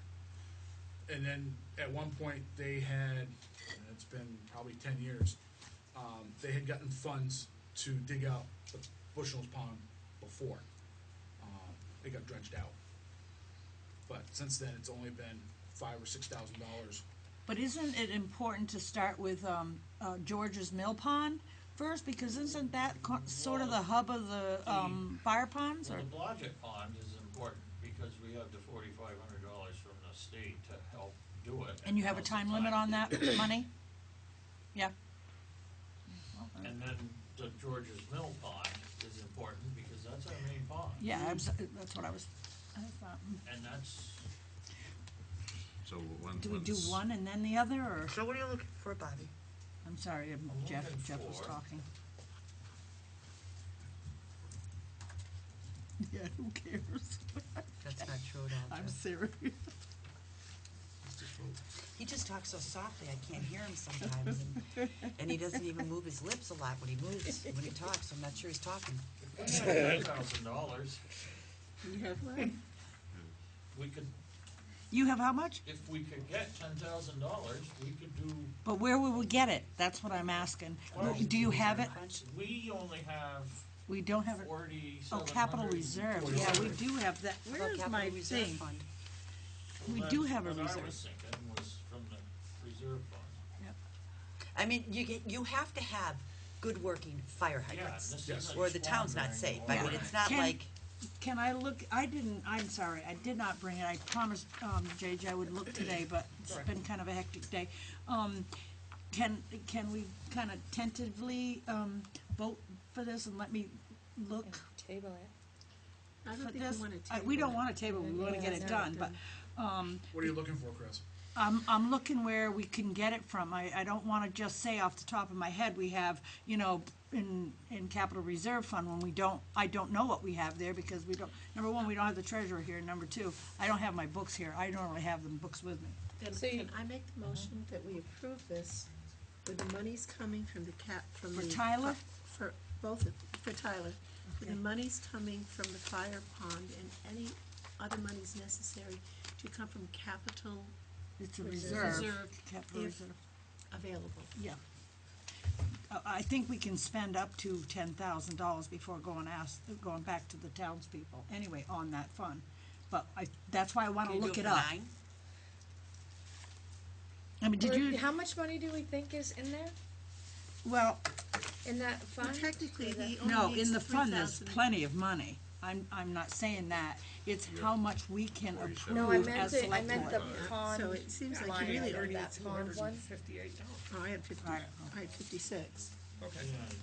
Speaker 8: And then at one point, they had, and it's been probably 10 years, they had gotten funds to dig out the Bushnell's Pond before. They got drenched out. But since then, it's only been $5,000 or $6,000.
Speaker 3: But isn't it important to start with George's Mill Pond first? Because isn't that sort of the hub of the fire ponds?
Speaker 10: Well,
Speaker 3: Or
Speaker 10: the Blodgett Pond is important because we have the $4,500 from the state to help do it.
Speaker 3: and you have a
Speaker 10: now's the
Speaker 3: time limit on that money? Yeah.
Speaker 10: And then the George's Mill Pond is important because that's our main pond.
Speaker 3: Yeah, that's what I thought.
Speaker 10: And that's,
Speaker 9: So when,
Speaker 3: Do we do
Speaker 9: when's-
Speaker 3: one and then the other, or?
Speaker 1: So what are you looking for, Bobby?
Speaker 3: I'm sorry,
Speaker 10: I'm
Speaker 3: Jeff
Speaker 10: looking
Speaker 3: was
Speaker 10: for-
Speaker 3: talking. Yeah, who cares?
Speaker 1: That's not true at all,
Speaker 3: I'm
Speaker 1: Jeff.
Speaker 3: serious.
Speaker 1: He just talks so softly, I can't hear him sometimes, and he doesn't even move his lips a lot when he talks. I'm not sure he's talking.
Speaker 10: if we had $10,000,
Speaker 5: You have what?
Speaker 10: we could,
Speaker 3: You have how much?
Speaker 10: if we could get $10,000, we could do,
Speaker 3: But where will we get it? That's what I'm asking.
Speaker 10: Well,
Speaker 3: Do you have it?
Speaker 10: we only have
Speaker 3: We don't have it.
Speaker 10: 4,700.
Speaker 3: Oh, capital reserve. Yeah, we do have that.
Speaker 1: How about
Speaker 3: Where's my
Speaker 1: capital reserve
Speaker 3: thing?
Speaker 1: fund?
Speaker 3: We
Speaker 10: Well,
Speaker 3: do
Speaker 10: that's
Speaker 3: have a
Speaker 10: what I
Speaker 3: reserve.
Speaker 10: was thinking was from the reserve fund.
Speaker 1: I mean, you have to have good working fire
Speaker 10: Yeah,
Speaker 1: hydrants,
Speaker 10: this
Speaker 8: Yes.
Speaker 10: isn't
Speaker 1: or the town's not safe.
Speaker 10: squandering
Speaker 1: I mean,
Speaker 10: water.
Speaker 1: it's not
Speaker 3: Can-
Speaker 1: like,
Speaker 3: Can I look, I'm sorry, I did not bring it. I promised, JJ I would look today, but it's been kind of a hectic day. Can we kind of tentatively, vote for this and let me look
Speaker 2: Table it.
Speaker 5: I
Speaker 3: for
Speaker 5: don't think
Speaker 3: this?
Speaker 5: we want to table
Speaker 3: We don't
Speaker 5: it.
Speaker 3: want to table, we want to get it done, but,
Speaker 8: What are you looking for, Chris?
Speaker 3: I'm looking where we can get it from. I don't wanna just say off the top of my head, we have, in capital reserve fund, when I don't know what we have there, because we don't, number one, we don't have the treasurer here, number two, I don't have my books here, I don't really have them books with me.
Speaker 5: Then
Speaker 2: So you-
Speaker 5: can I make the motion that we approve this with the monies coming from the from
Speaker 3: For
Speaker 5: the.
Speaker 3: Tyler?
Speaker 5: For both, for Tyler, with the monies coming from the fire pond and any other monies necessary to come from capital
Speaker 3: It's a
Speaker 5: Reserve.
Speaker 3: reserve, capital
Speaker 5: If-
Speaker 3: reserve,
Speaker 5: available.
Speaker 3: yeah. I think we can spend up to $10,000 before going back to the townspeople, anyway, on that fund. But that's why I wanna
Speaker 1: can you do
Speaker 3: look
Speaker 1: it
Speaker 3: it
Speaker 1: for
Speaker 3: up.
Speaker 1: 9?
Speaker 3: I mean, did you,
Speaker 2: How much money do we think is in there,
Speaker 3: well,
Speaker 2: in that
Speaker 5: Well,
Speaker 2: fund?
Speaker 5: technically,
Speaker 2: Or that-
Speaker 5: he only
Speaker 3: no,
Speaker 5: needs
Speaker 3: in the fund, there's
Speaker 5: 3,000.
Speaker 3: plenty of money. I'm not saying that. It's how much we can
Speaker 2: No, I
Speaker 3: approve
Speaker 2: meant
Speaker 3: as
Speaker 2: the, I
Speaker 3: select
Speaker 2: meant the
Speaker 3: board.
Speaker 2: pond.
Speaker 5: So it seems like
Speaker 2: line
Speaker 5: you really
Speaker 2: item,
Speaker 5: only
Speaker 2: that
Speaker 5: need
Speaker 2: pond one.
Speaker 5: Oh, I had 50,
Speaker 3: Right.
Speaker 5: I had 56.
Speaker 10: Yeah,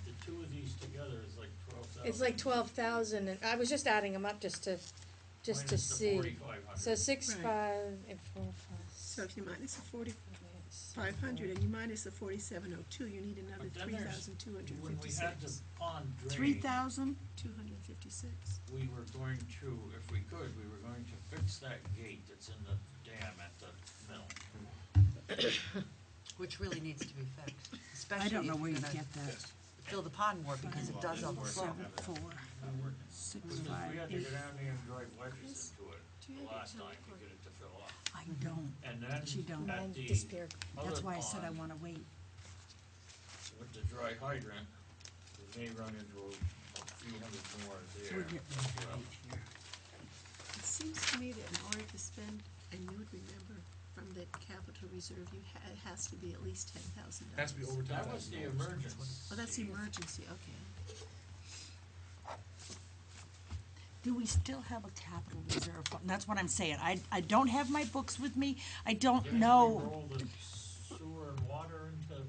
Speaker 10: the two of these together is like 12,000.
Speaker 2: It's like 12,000, and I was just adding them up just to
Speaker 10: Minus the
Speaker 2: see.
Speaker 10: 4,500.
Speaker 2: So 6,
Speaker 5: Right.
Speaker 2: 5, and 4
Speaker 5: So if you minus the
Speaker 2: plus.
Speaker 5: 4,500 and you minus the 4,702, you need another
Speaker 10: But then there's, when we had the
Speaker 5: 3,256.
Speaker 10: pond drained,
Speaker 3: 3,000?
Speaker 5: 256.
Speaker 10: we were going to, if we could, we were going to fix that gate that's in the dam at the mill.
Speaker 1: Which really needs to be fixed,
Speaker 3: I
Speaker 1: especially
Speaker 3: don't know
Speaker 1: if
Speaker 3: where
Speaker 1: you're
Speaker 3: you
Speaker 1: gonna
Speaker 3: get that.
Speaker 1: fill the pond more because it does overflow.
Speaker 3: 7, 4, 6,
Speaker 10: Because
Speaker 3: 5,
Speaker 10: we had
Speaker 3: 8.
Speaker 10: to go down there and drive wedges into it the last time to get it to fill up.
Speaker 3: I don't.
Speaker 10: And then
Speaker 3: She don't.
Speaker 10: at
Speaker 2: Mine
Speaker 10: the
Speaker 2: disappeared.
Speaker 3: That's
Speaker 10: other
Speaker 3: why I said I
Speaker 10: pond,
Speaker 3: wanna wait.
Speaker 10: with the dry hydrant, we may run into a few hundred more there
Speaker 3: Would you-
Speaker 10: as well.
Speaker 5: It seems to me that in order to spend, and you would remember from the capital reserve, it has to be at least $10,000.
Speaker 8: Has to be over
Speaker 10: That was the
Speaker 8: $10,000.
Speaker 10: emergency.
Speaker 5: Oh, that's the emergency, okay.
Speaker 3: Do we still have a capital reserve fund? That's what I'm saying. I don't have my books with me. I don't
Speaker 10: Didn't we
Speaker 3: know.
Speaker 10: roll the sewer and water into,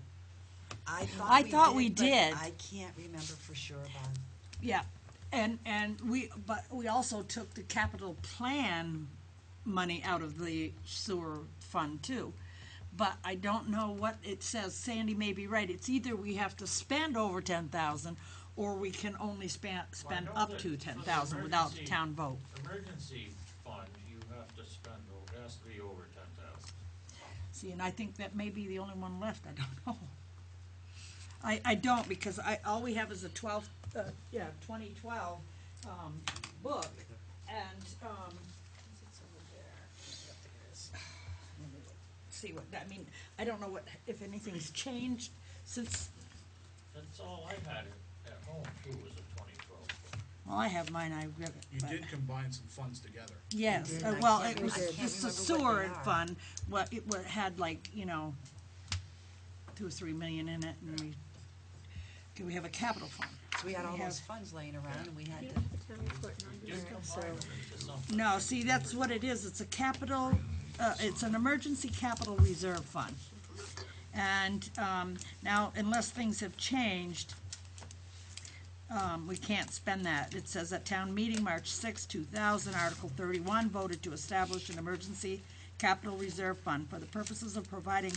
Speaker 3: I thought we
Speaker 1: but
Speaker 3: did.
Speaker 1: I can't remember for sure, Bon.
Speaker 3: Yeah, but we also took the capital plan money out of the sewer fund too. But I don't know what it says. Sandy may be right. It's either we have to spend over 10,000 or we can only spend
Speaker 10: know
Speaker 3: up
Speaker 10: that
Speaker 3: to
Speaker 10: for the
Speaker 3: 10,000 without
Speaker 10: emergency-
Speaker 3: town vote.
Speaker 10: emergency fund, you have to spend, it has to be over 10,000.
Speaker 3: See, and I think that may be the only one left. I don't know. I don't, because all we have is a 2012, book, and, it's over there. Yep, there it is. Let me look. See what, I mean, I don't know what, if anything's changed since,
Speaker 10: That's all I had at home too, was a 2012.
Speaker 3: well, I have mine, I read it.
Speaker 8: You
Speaker 3: but-
Speaker 8: did combine some funds together.
Speaker 3: Yes,
Speaker 1: did.
Speaker 3: well,
Speaker 1: I
Speaker 3: it
Speaker 1: can't
Speaker 3: was,
Speaker 1: remember
Speaker 3: it's the
Speaker 1: what
Speaker 3: sewer
Speaker 1: they are.
Speaker 3: fund, it had like, 2 or 3 million in it, and we have a capital fund.
Speaker 1: So we had all
Speaker 3: We
Speaker 1: those
Speaker 3: have-
Speaker 1: funds laying around and we had to,
Speaker 10: Just combine them into something.
Speaker 3: No, see, that's what it is, it's a capital, it's an emergency capital reserve fund. And, now, unless things have changed, we can't spend that. It says at town meeting, March 6, 2000, Article 31, voted to establish an emergency capital reserve fund for the purposes of providing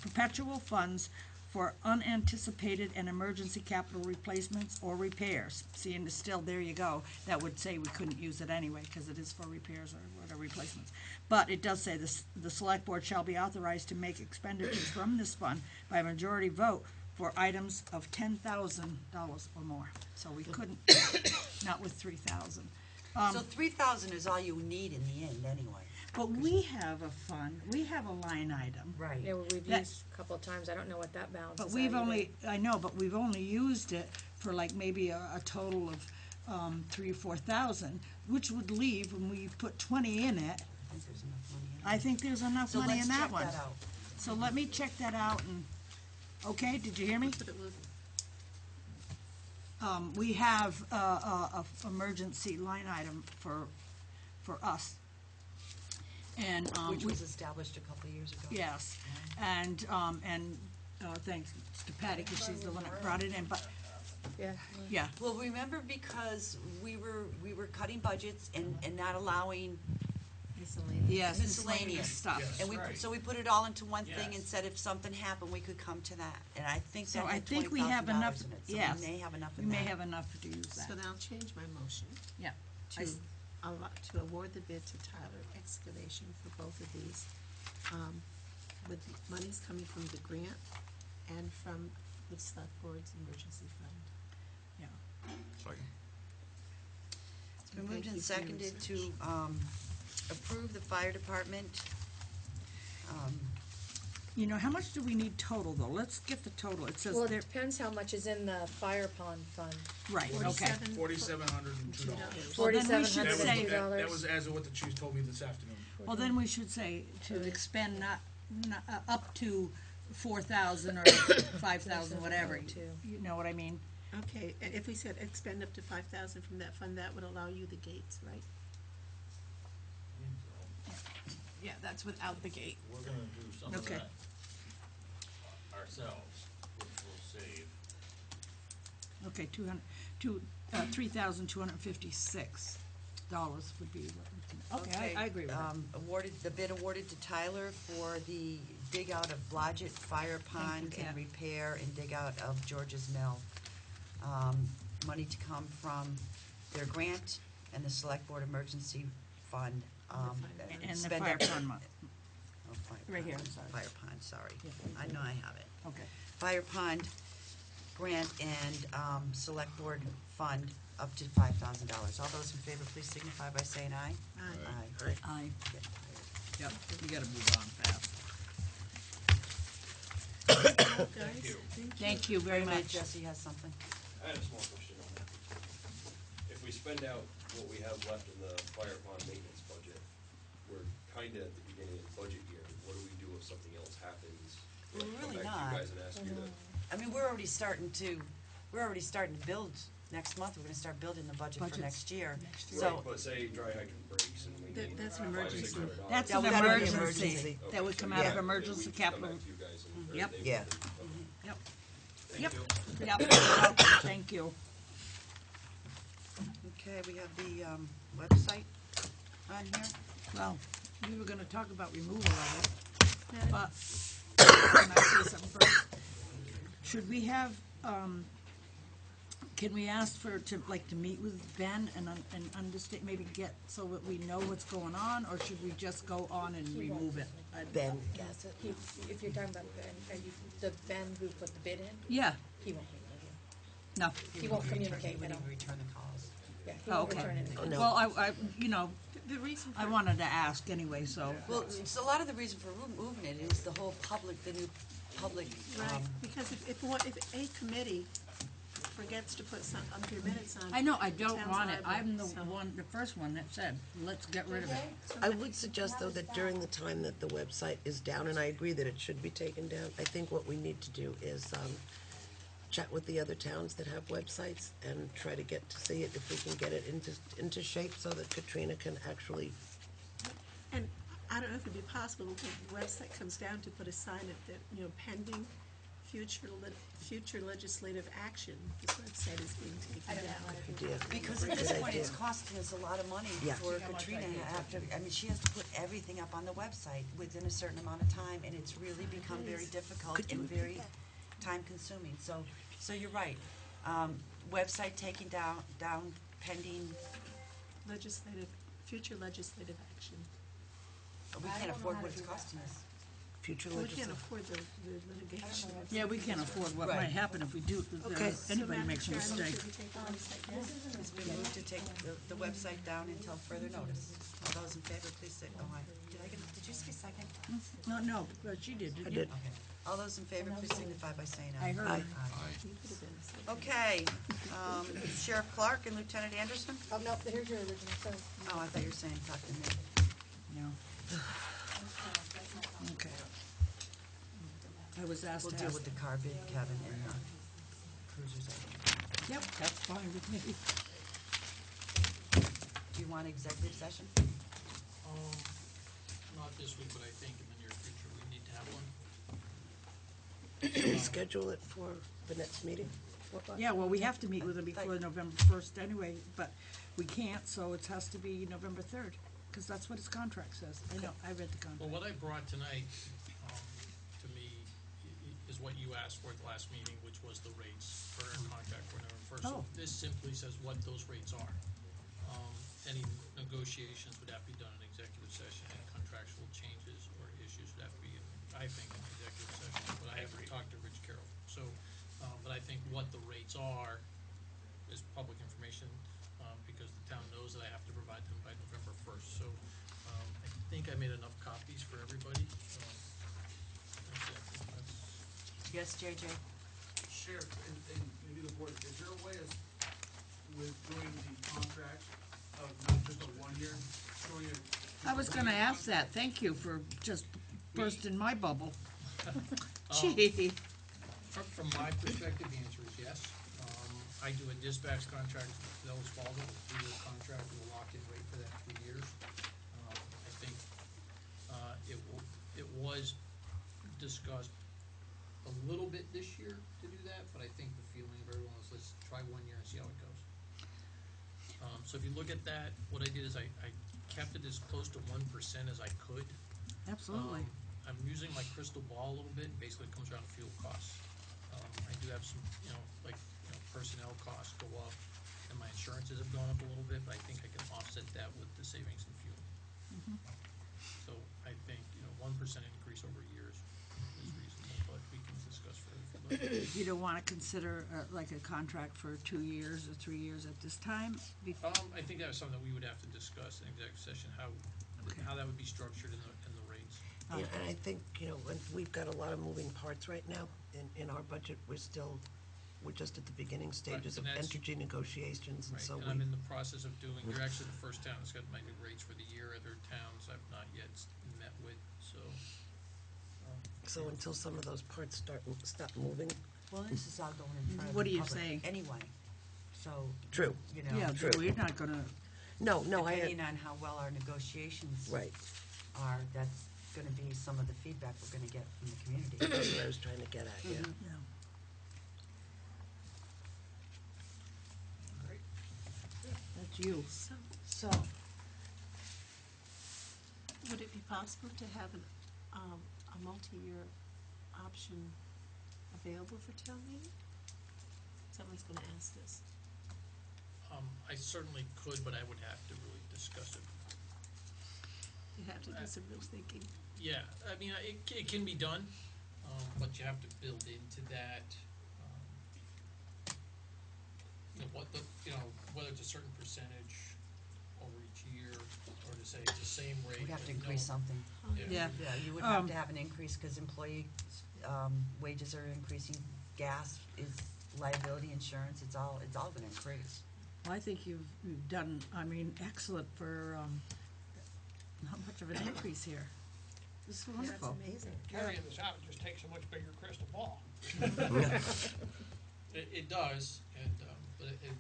Speaker 3: perpetual funds for unanticipated and emergency capital replacements or repairs. See, and still, there you go, that would say we couldn't use it anyway, because it is for repairs or whatever replacements. But it does say the select board shall be authorized to make expenditures from this fund by a majority vote for items of $10,000 or more. So we couldn't, not with 3,000.
Speaker 1: so 3,000 is all you need in the end anyway.
Speaker 3: But we have a fund, we have a line item.
Speaker 1: Right.
Speaker 2: Yeah, we've
Speaker 3: That-
Speaker 2: used a couple of times, I don't know what that balance is
Speaker 3: But
Speaker 2: at
Speaker 3: we've
Speaker 2: either.
Speaker 3: only, I know, but we've only used it for like maybe a total of 3,000 or 4,000, which would leave, when we put 20 in it,
Speaker 1: I think there's enough money in it.
Speaker 3: I think there's enough
Speaker 1: So
Speaker 3: money
Speaker 1: let's
Speaker 3: in that
Speaker 1: check
Speaker 3: one.
Speaker 1: that out.
Speaker 3: So let me check that out and, okay, did you hear me? We have a emergency line item for us. And,
Speaker 1: Which
Speaker 3: we-
Speaker 1: was established a couple of years ago.
Speaker 3: yes, and thanks to Patty, because she's the one that brought it in, but,
Speaker 2: Yeah,
Speaker 3: yeah.
Speaker 1: Well, remember, because we were cutting budgets and not allowing,
Speaker 3: Yes,
Speaker 1: Miscellaneous.
Speaker 3: stuff.
Speaker 8: Yes.
Speaker 1: and
Speaker 10: Right.
Speaker 1: so we put it all into one thing
Speaker 10: Yes.
Speaker 1: and said if something happened, we could come to that. And I think
Speaker 3: So
Speaker 1: that
Speaker 3: I
Speaker 1: had
Speaker 3: think we have enough,
Speaker 1: $20,000 in it, so
Speaker 3: yes.
Speaker 1: we may have enough
Speaker 3: We
Speaker 1: in
Speaker 3: may
Speaker 1: that.
Speaker 3: have enough to use that.
Speaker 5: So then I'll change my motion
Speaker 3: Yeah.
Speaker 5: to, to award the bid to Tyler Excavation for both of these, with monies coming from the grant and from the select board's emergency fund.
Speaker 3: Yeah.
Speaker 9: Second.
Speaker 1: It's been
Speaker 5: Thank
Speaker 1: moved and
Speaker 5: you for your
Speaker 1: seconded
Speaker 5: research.
Speaker 1: to approve the fire department.
Speaker 3: You know, how much do we need total, though? Let's get the total. It says
Speaker 2: well, it
Speaker 3: there,
Speaker 2: depends how much is in the fire pond fund.
Speaker 3: right, okay.
Speaker 8: $4,702.
Speaker 3: Well, then we should say,
Speaker 8: That was as of what the chief told me this afternoon.
Speaker 3: well, then we should say to expend not up to 4,000 or 5,000, whatever. You know what I mean?
Speaker 5: Okay, and if we said expend up to 5,000 from that fund, that would allow you the gates, right?
Speaker 3: Yeah, that's without the gate.
Speaker 10: We're gonna do some of
Speaker 3: Okay.
Speaker 10: that ourselves, which will save.
Speaker 3: Okay, $3,256 would be what we can, okay, I agree with that.
Speaker 1: The bid awarded to Tyler for the dig out of Blodgett Fire Pond
Speaker 3: Kat.
Speaker 1: and repair and dig out of George's Mill. Money to come from their grant and the select board emergency fund.
Speaker 3: And the
Speaker 1: spend
Speaker 3: fire
Speaker 1: up-
Speaker 3: pond month,
Speaker 1: Oh, fire
Speaker 3: right here,
Speaker 1: pond.
Speaker 3: I'm sorry.
Speaker 1: Fire pond, sorry.
Speaker 3: Yeah.
Speaker 1: I know I have it.
Speaker 3: okay.
Speaker 1: Fire pond grant and select board fund up to $5,000. All those in favor, please signify by saying aye.
Speaker 5: Aye.
Speaker 3: Aye.
Speaker 1: Get tired.
Speaker 3: Yep, you gotta move on fast.
Speaker 10: Thank you.
Speaker 3: Thank you very
Speaker 1: Wait a minute,
Speaker 3: much.
Speaker 1: Jesse has something.
Speaker 12: I had a small question on that. If we spend out what we have left in the fire pond maintenance budget, we're kinda at the beginning of the budget year. What do we do if something else happens?
Speaker 1: We're
Speaker 12: Come
Speaker 1: really
Speaker 12: back to
Speaker 1: not.
Speaker 12: you guys and ask you to,
Speaker 1: I mean, we're already starting to build next month, we're gonna start building the budget for
Speaker 3: Budgets.
Speaker 1: next year.
Speaker 3: Next
Speaker 12: Right,
Speaker 1: So,
Speaker 12: but say dry hydrant breaks and we need
Speaker 5: That's an
Speaker 12: $500 or
Speaker 5: emergency.
Speaker 12: $600.
Speaker 3: That's
Speaker 1: Yeah,
Speaker 3: an
Speaker 1: we gotta be
Speaker 3: emergency.
Speaker 1: emergency.
Speaker 3: That would come out of
Speaker 6: Yeah.
Speaker 3: emergency
Speaker 12: Then we come
Speaker 3: capital.
Speaker 12: back to you guys and- or
Speaker 3: Yep.
Speaker 12: they would.
Speaker 6: Yeah.
Speaker 12: Okay.
Speaker 3: Yep.
Speaker 12: Thank
Speaker 3: Yep.
Speaker 12: you.
Speaker 3: Yep, thank you.
Speaker 1: okay, we have the, website on here.
Speaker 3: Well, we were gonna talk about removal of it, but, can I say something first? Should we have, can we ask to meet with Ben and understand, maybe get, so that we know what's going on, or should we just go on and remove it?
Speaker 6: Ben,
Speaker 2: If you're talking about Ben, are you, the Ben who put the bid in,
Speaker 3: Yeah,
Speaker 2: he won't meet with you.
Speaker 3: no.
Speaker 2: He won't communicate
Speaker 1: He
Speaker 2: at all.
Speaker 1: wouldn't return the calls.
Speaker 2: Yeah, he
Speaker 3: Oh,
Speaker 2: won't
Speaker 3: okay.
Speaker 2: return any calls.
Speaker 6: no.
Speaker 3: Well, I,
Speaker 5: The reason
Speaker 3: I
Speaker 5: for,
Speaker 3: wanted to ask anyway, so.
Speaker 1: Well, it's a lot of the reason for moving it is the whole public, the new public,
Speaker 5: right, because if a committee forgets to put some, their minutes on.
Speaker 3: I know, I don't
Speaker 5: town's
Speaker 3: want it. I'm the
Speaker 5: liable, so-
Speaker 3: the first one that said, let's get rid of it.
Speaker 6: I would suggest, though, that during the time that the website is down, and I agree that it should be taken down, I think what we need to do is chat with the other towns that have websites and try to get to see it, if we can get it into shape so that Katrina can actually,
Speaker 5: And I don't know if it'd be possible, when the website comes down, to put a sign that, pending future legislative action, this website is being taken down.
Speaker 6: idea.
Speaker 1: because at
Speaker 6: Good
Speaker 1: this point, it's
Speaker 6: idea.
Speaker 1: costing us a lot of money
Speaker 6: Yeah.
Speaker 1: for Katrina after, I mean, she has to put everything up on the website within a certain amount of time, and it's really become very difficult
Speaker 6: Could you
Speaker 1: and
Speaker 6: repeat
Speaker 1: very
Speaker 6: that?
Speaker 1: time consuming, so you're right. Website taken down pending,
Speaker 5: Future legislative action.
Speaker 1: we can't afford what it's costing us.
Speaker 6: Future
Speaker 5: We can't
Speaker 6: legislative.
Speaker 5: afford the litigation.
Speaker 3: Yeah, we can't afford what
Speaker 1: Right.
Speaker 3: might happen if we do,
Speaker 6: Okay.
Speaker 3: if anybody makes a
Speaker 5: So, Madam Chair, I
Speaker 3: mistake.
Speaker 5: move that we take the website down.
Speaker 1: It's been moved to take the website down until further notice. All those in favor, please say, oh, did you say second?
Speaker 3: No, but she did,
Speaker 6: I
Speaker 3: didn't you?
Speaker 6: did.
Speaker 1: All those in favor, please signify by saying aye.
Speaker 3: I heard.
Speaker 6: Aye.
Speaker 1: Okay, Sheriff Clark and Lieutenant Anderson?
Speaker 2: Oh, no, here's your original, so.
Speaker 1: Oh, I thought you were saying talk to me.
Speaker 3: No. Okay. I was asked
Speaker 1: We'll
Speaker 3: to
Speaker 1: deal
Speaker 3: ask.
Speaker 1: with the car bid, Kevin, and cruisers.
Speaker 3: Yep, that's fine with me.
Speaker 1: Do you want executive session?
Speaker 13: Not this week, but I think in the near future we need to have one.
Speaker 6: Should we schedule it for the next meeting?
Speaker 3: Yeah, well, we have to meet with them before November 1st anyway, but we can't, so it has to be November 3rd, because that's what his contract says. I know, I read the
Speaker 13: Well,
Speaker 3: contract.
Speaker 13: what I brought tonight, to me, is what you asked for at the last meeting, which was the rates for our contract for November first.
Speaker 3: Oh.
Speaker 13: So this simply says what those rates are. Any negotiations would have to be done in executive session, and contractual changes or issues would have to be, I think, in executive session. But I haven't talked to Rich Carroll, so, but I think what the rates are is public information, because the town knows that I have to provide them by November first. So, I think I made enough copies for everybody. That's it.
Speaker 1: Yes, JJ?
Speaker 8: Sheriff, and maybe the board, is there a way with doing the contracts of not just a 1 year, showing it?
Speaker 3: I was gonna ask that. Thank you for just bursting my bubble. Gee.
Speaker 13: From my perspective, the answer is yes. I do a dispatch contract with Wells Fargo, a 3-year contract with a lock-in rate for that 3 years. I think, it was discussed a little bit this year to do that, but I think the feeling of everyone was, let's try 1 year and see how it goes. So if you look at that, what I did is I kept it as close to 1% as I could.
Speaker 3: Absolutely.
Speaker 13: I'm using my crystal ball a little bit, basically it comes around to fuel costs. I do have some, personnel costs go up, and my insurances have gone up a little bit, but I think I can offset that with the savings in fuel. So I think, 1% increase over years is reasonable, but we can discuss further if you'd like.
Speaker 3: You don't wanna consider, like a contract for 2 years or 3 years at this time?
Speaker 13: I think that was something that we would have to discuss in executive session, how that would be structured in the rates.
Speaker 6: Yeah, and I think, when we've got a lot of moving parts right now in our budget. We're just at the beginning stages of
Speaker 13: and that's-
Speaker 6: energy negotiations, and
Speaker 13: Right,
Speaker 6: so
Speaker 13: and I'm in the process of doing, you're actually the first town that's got my new rates for the year. Other towns I've not yet met with, so.
Speaker 6: So until some of those parts stop moving,
Speaker 1: Well, this is all going in front of the
Speaker 3: What are you
Speaker 1: public
Speaker 3: saying?
Speaker 1: anyway. So,
Speaker 6: True.
Speaker 1: you know,
Speaker 3: Yeah,
Speaker 6: True.
Speaker 3: we're not gonna,
Speaker 6: No,
Speaker 1: depending on how well our negotiations
Speaker 6: right,
Speaker 1: are, that's gonna be some of the feedback we're gonna get from the community.
Speaker 6: that's what I was trying to get at, yeah.
Speaker 3: yeah. That's you.
Speaker 5: So, would it be possible to have a multi-year option available for town meeting? Someone's gonna ask this.
Speaker 13: I certainly could, but I would have to really discuss it.
Speaker 5: You have to do some real thinking.
Speaker 13: Yeah, I mean, it can be done, but you have to build into that, you know, whether it's a certain percentage over each year, or to say it's the same rate.
Speaker 1: We'd have to
Speaker 13: but no-
Speaker 1: increase something.
Speaker 3: Yeah.
Speaker 1: Yeah, you would have to have an increase, cause employee, wages are increasing, gas is liability insurance, it's all gonna increase.
Speaker 3: Well, I think you've done, I mean, excellent for, not much of an increase here. This is wonderful.
Speaker 5: That's amazing.
Speaker 4: Carrying this out just takes a much bigger crystal ball.
Speaker 13: It does, and,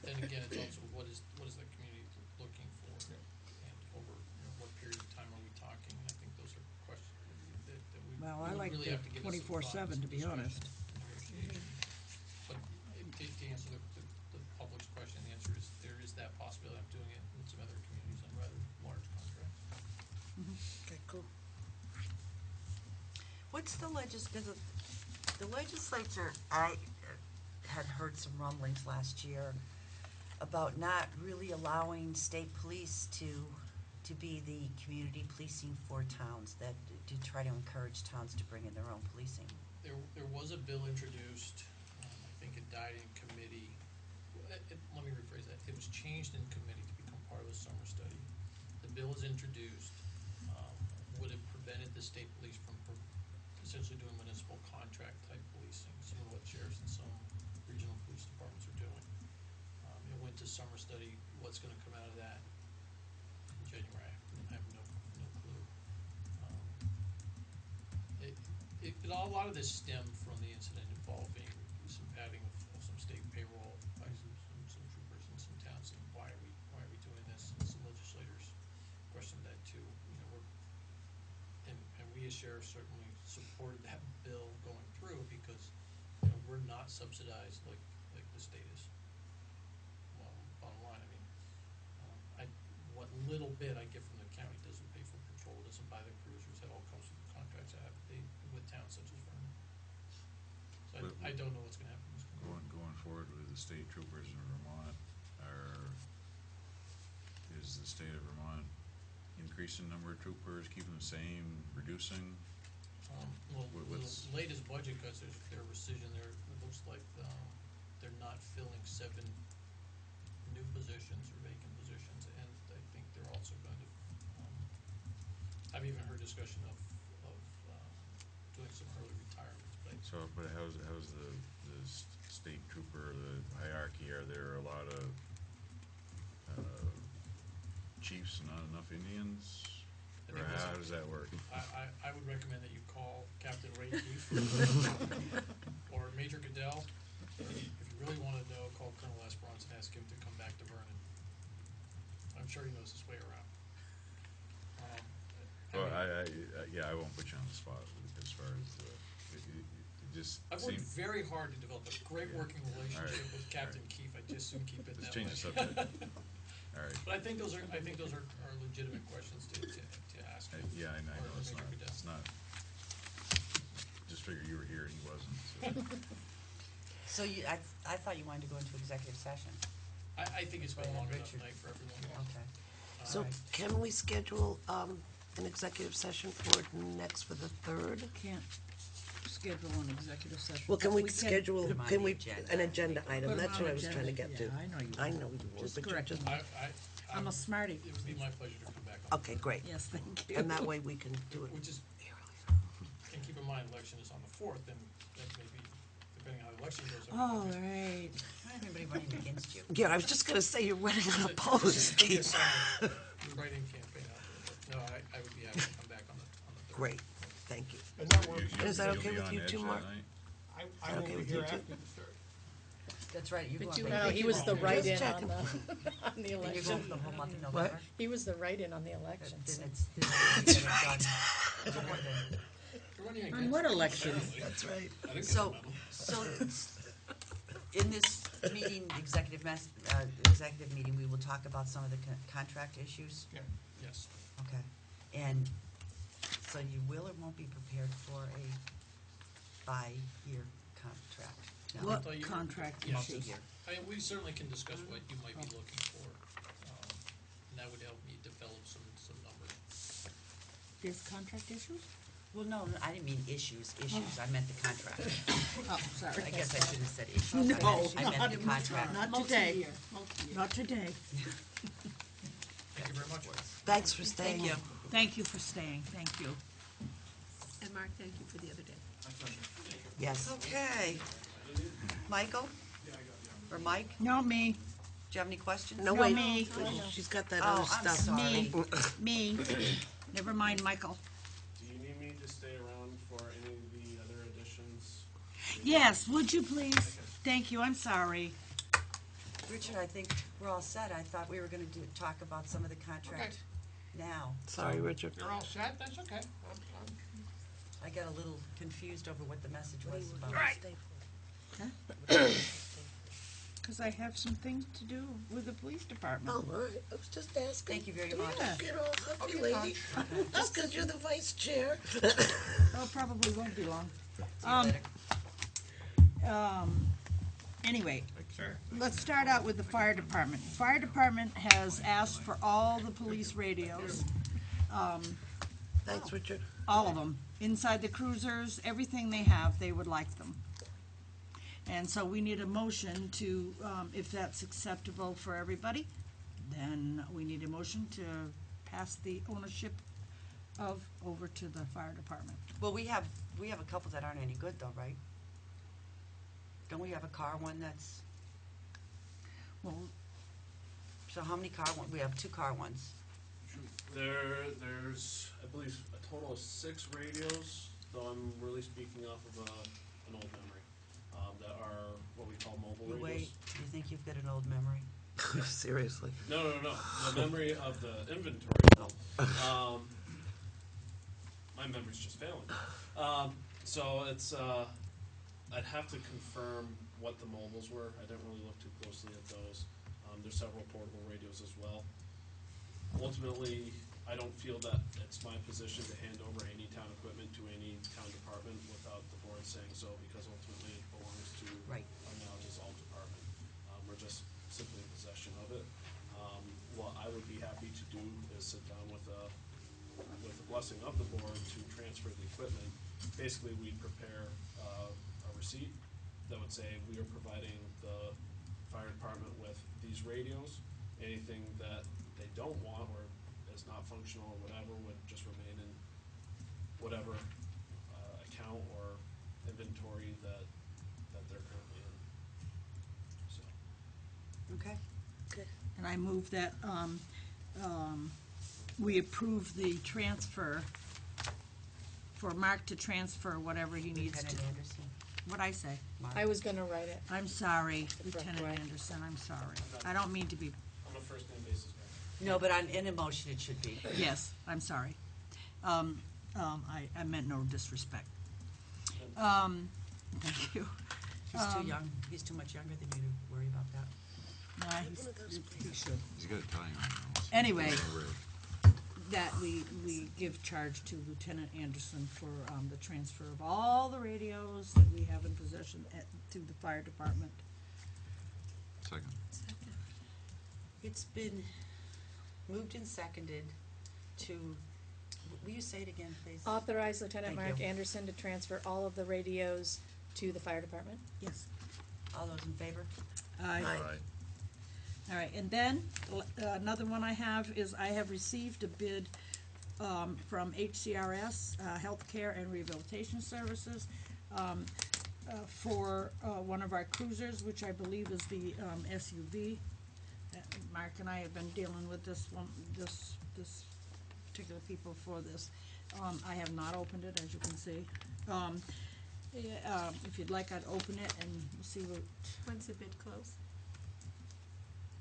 Speaker 13: then again, it's also what is the community looking for? And over, what period of time are we talking? I think those are questions that we
Speaker 3: Well, I
Speaker 13: would
Speaker 3: like
Speaker 13: really
Speaker 3: the
Speaker 13: have to give us some thought,
Speaker 3: 24/7, to
Speaker 13: some
Speaker 3: be honest.
Speaker 13: discussion, negotiation. But to answer the public's question, the answer is there is that possibility of doing it in some other communities on rather large contracts.
Speaker 6: Okay, cool.
Speaker 1: What's the the legislature, I had heard some rumblings last year about not really allowing state police to be the community policing for towns, that to try to encourage towns to bring in their own policing.
Speaker 13: There was a bill introduced, I think it died in committee. Let me rephrase that. It was changed in committee to become part of a summer study. The bill is introduced, would have prevented the state police from essentially doing municipal contract type policing, some of what sheriffs and some regional police departments are doing. It went to summer study. What's gonna come out of that in January? I have no clue. A lot of this stemmed from the incident involving some padding of some state payroll by some troopers in some towns, and why are we doing this? And some legislators questioned that too. You know, and we as sheriffs certainly supported that bill going through, because, you know, we're not subsidized like the state is. Well, bottom line, I mean, what little bit I get from the county doesn't pay for patrol, doesn't buy the cruisers, that all comes with the contracts I have with towns such as Vernon. So I don't know what's gonna happen.
Speaker 9: Going forward with the state troopers in Vermont, is the state of Vermont increasing number of troopers, keeping the same, reducing?
Speaker 13: Well,
Speaker 9: What's-
Speaker 13: the latest budget cuts, their rescission there, it looks like, they're not filling 7 new positions or vacant positions, and I think they're also going to, I've even heard discussion of doing some early retirements, but
Speaker 9: But how's the state trooper, the hierarchy? Are there a lot of chiefs and not enough Indians?
Speaker 13: I
Speaker 9: Or
Speaker 13: think
Speaker 9: how does that work?
Speaker 13: I would recommend that you call Captain Ray Keefe or Major Goodell. If you really wanna know, call Colonel Esperance and ask him to come back to Vernon. I'm sure he knows his way around.
Speaker 9: Well, I won't put you on the spot as far as, it just
Speaker 13: I've worked
Speaker 9: seems,
Speaker 13: very hard to develop a great working relationship
Speaker 9: Alright.
Speaker 13: with Captain Keefe. I just soon keep it
Speaker 9: let's
Speaker 13: that
Speaker 9: change
Speaker 13: way.
Speaker 9: the subject. All right.
Speaker 13: But I think those are legitimate questions to ask.
Speaker 9: Yeah, I know,
Speaker 13: Or
Speaker 9: it's
Speaker 13: Major
Speaker 9: not,
Speaker 13: Goodell.
Speaker 9: it's not, just figured you were here and he wasn't, so.
Speaker 1: So I thought you wanted to go into executive session.
Speaker 13: I think it's been a long enough
Speaker 1: Richard.
Speaker 13: night for everyone.
Speaker 1: Okay.
Speaker 6: So
Speaker 1: Alright.
Speaker 6: can we schedule, an executive session for the 3rd?
Speaker 3: Can't schedule an executive session.
Speaker 6: Well, can
Speaker 3: but
Speaker 6: we
Speaker 3: can
Speaker 6: schedule,
Speaker 1: Put 'em on
Speaker 6: can
Speaker 1: the
Speaker 6: we,
Speaker 1: agenda.
Speaker 6: an agenda item,
Speaker 3: put 'em
Speaker 6: that's
Speaker 3: on
Speaker 6: what I was
Speaker 3: agenda.
Speaker 6: trying to get to.
Speaker 3: Yeah, I know you
Speaker 6: I
Speaker 3: would.
Speaker 6: know you would,
Speaker 3: Just
Speaker 6: but you
Speaker 3: correct
Speaker 6: just,
Speaker 3: me. I'm a
Speaker 13: It
Speaker 3: smarty.
Speaker 13: would be my pleasure to come back on.
Speaker 6: okay, great.
Speaker 3: Yes, thank you.
Speaker 6: And that way we can do it.
Speaker 13: Which is, and keep in mind, election is on the 4th, and that may be, depending on how the election goes.
Speaker 3: Oh, all right.
Speaker 1: I don't have anybody running against you.
Speaker 6: Yeah, I was just gonna say, you're running unopposed.
Speaker 13: Writing campaign out there, but no, I would be happy to come back on the 3rd.
Speaker 6: Great, thank you.
Speaker 4: And that works.
Speaker 6: Is that
Speaker 9: You'll
Speaker 6: okay
Speaker 9: be
Speaker 6: with
Speaker 9: on
Speaker 6: you
Speaker 9: edge
Speaker 6: too,
Speaker 9: that
Speaker 6: Mark?
Speaker 9: night?
Speaker 4: I will
Speaker 6: Okay
Speaker 4: be
Speaker 6: with
Speaker 4: here
Speaker 6: you too?
Speaker 4: after the 3rd.
Speaker 1: That's right, you're
Speaker 2: But
Speaker 1: going.
Speaker 2: you,
Speaker 1: by
Speaker 2: no, he
Speaker 1: April.
Speaker 2: was the write-in
Speaker 6: Just
Speaker 2: on the, on the
Speaker 1: And you're going
Speaker 2: election.
Speaker 1: for the whole month of
Speaker 6: What?
Speaker 1: November?
Speaker 2: He was the write-in on the elections.
Speaker 1: Then it's, then we get it done.
Speaker 13: You're running
Speaker 3: On
Speaker 13: against
Speaker 3: what
Speaker 13: me,
Speaker 3: election?
Speaker 13: apparently.
Speaker 6: That's right.
Speaker 13: I didn't get
Speaker 1: So,
Speaker 13: the memo.
Speaker 1: so, in this meeting, executive meeting, we will talk about some of the contract issues?
Speaker 13: Yeah, yes.
Speaker 1: Okay, and so you will or won't be prepared for a by-year contract? No.
Speaker 3: What
Speaker 13: Multi-year?
Speaker 3: contract
Speaker 13: Yes.
Speaker 3: issues?
Speaker 13: We certainly can discuss what you might be looking for, and that would help me develop some numbers.
Speaker 3: There's contract issues?
Speaker 1: Well, no, I didn't mean issues, I meant the contract.
Speaker 3: Oh, sorry.
Speaker 1: I guess I should have said issues.
Speaker 3: No,
Speaker 1: I meant the contract.
Speaker 3: Not today. Not today.
Speaker 13: Thank you very much.
Speaker 6: Thanks for staying.
Speaker 1: Thank you.
Speaker 3: Thank you for staying, thank you.
Speaker 5: And Mark, thank you for the other day.
Speaker 6: Yes.
Speaker 1: Okay. Michael? Or Mike, do
Speaker 3: No, me,
Speaker 1: you have any questions?
Speaker 6: No,
Speaker 3: No,
Speaker 6: wait.
Speaker 3: me.
Speaker 6: She's got that
Speaker 1: Oh,
Speaker 6: other
Speaker 1: I'm
Speaker 6: stuff.
Speaker 1: sorry.
Speaker 3: me. Never mind, Michael.
Speaker 14: Do you need me to stay around for any of the other additions?
Speaker 3: Yes, would you please? Thank you, I'm sorry.
Speaker 1: Richard, I think we're all set. I thought we were gonna talk about some of the contract now.
Speaker 6: Sorry, Richard.
Speaker 13: You're all set, that's okay.
Speaker 1: I got a little confused over what the message was about.
Speaker 3: Because I have some things to do with the police department.
Speaker 6: Oh, all right. I was just asking.
Speaker 1: Thank you very much.
Speaker 3: Yeah.
Speaker 6: Get all huffy, lady. Just because you're the vice chair.
Speaker 3: Oh, probably won't be long.
Speaker 1: See you later.
Speaker 3: Anyway, let's start out with the fire department. Fire department has asked for all the police radios,
Speaker 6: Thanks, Richard.
Speaker 3: all of them, inside the cruisers, everything they have, they would like them. And so we need a motion to, if that's acceptable for everybody, then we need a motion to pass the ownership of over to the fire department.
Speaker 1: Well, we have a couple that aren't any good though, right? Don't we have a car one that's,
Speaker 3: Well,
Speaker 1: so how many car we have two car ones.
Speaker 14: There's, I believe, a total of 6 radios, though I'm really speaking off of an old memory, that are what we call mobile
Speaker 1: You
Speaker 14: radios.
Speaker 1: wait, you think you've got an old memory?
Speaker 6: Seriously.
Speaker 14: No. The memory of the inventory. My memory's just failing. So it's, I'd have to confirm what the mobiles were. I didn't really look too closely at those. There's several portable radios as well. Ultimately, I don't feel that it's my position to hand over any town equipment to any town department without the board saying so, because ultimately it belongs to
Speaker 1: Right.
Speaker 14: our now dissolved department. We're just simply in possession of it. What I would be happy to do is sit down with the blessing of the board to transfer the equipment. Basically, we'd prepare a receipt that would say we are providing the fire department with these radios. Anything that they don't want or is not functional or whatever would just remain in whatever account or inventory that they're currently in. So.
Speaker 1: Okay.
Speaker 3: and I move that, we approve the transfer, for Mark to transfer whatever he needs to.
Speaker 1: Lieutenant Anderson.
Speaker 3: What'd I say?
Speaker 1: Mark.
Speaker 2: I was gonna write it.
Speaker 3: I'm sorry,
Speaker 2: Right.
Speaker 3: Lieutenant Anderson, I'm sorry. I don't mean to be,
Speaker 14: I'm a first name basis guy.
Speaker 1: No, but in a motion it should be.
Speaker 3: yes, I'm sorry. I meant no disrespect. Thank you.
Speaker 1: He's too young, he's too much younger than you to worry about that.
Speaker 3: Nah, he should.
Speaker 9: He's got a tie on now.
Speaker 3: Anyway, that we give charge to Lieutenant Anderson for, the transfer of all the radios that we have in possession to the fire department.
Speaker 9: Second.
Speaker 1: It's been moved and seconded to, will you say it again, please?
Speaker 2: Authorize Lieutenant
Speaker 1: Thank
Speaker 2: Mark
Speaker 1: you.
Speaker 2: Anderson to transfer all of the radios to the fire department.
Speaker 3: Yes.
Speaker 1: All those in favor?
Speaker 3: Aye. All right, and then, another one I have is I have received a bid, from HCRS, Healthcare and Rehabilitation Services, for, one of our cruisers, which I believe is the, SUV. Mark and I have been dealing with this one, this particular people for this. I have not opened it, as you can see. Yeah, if you'd like, I'd open it and we'll see what,
Speaker 5: When's the bid close?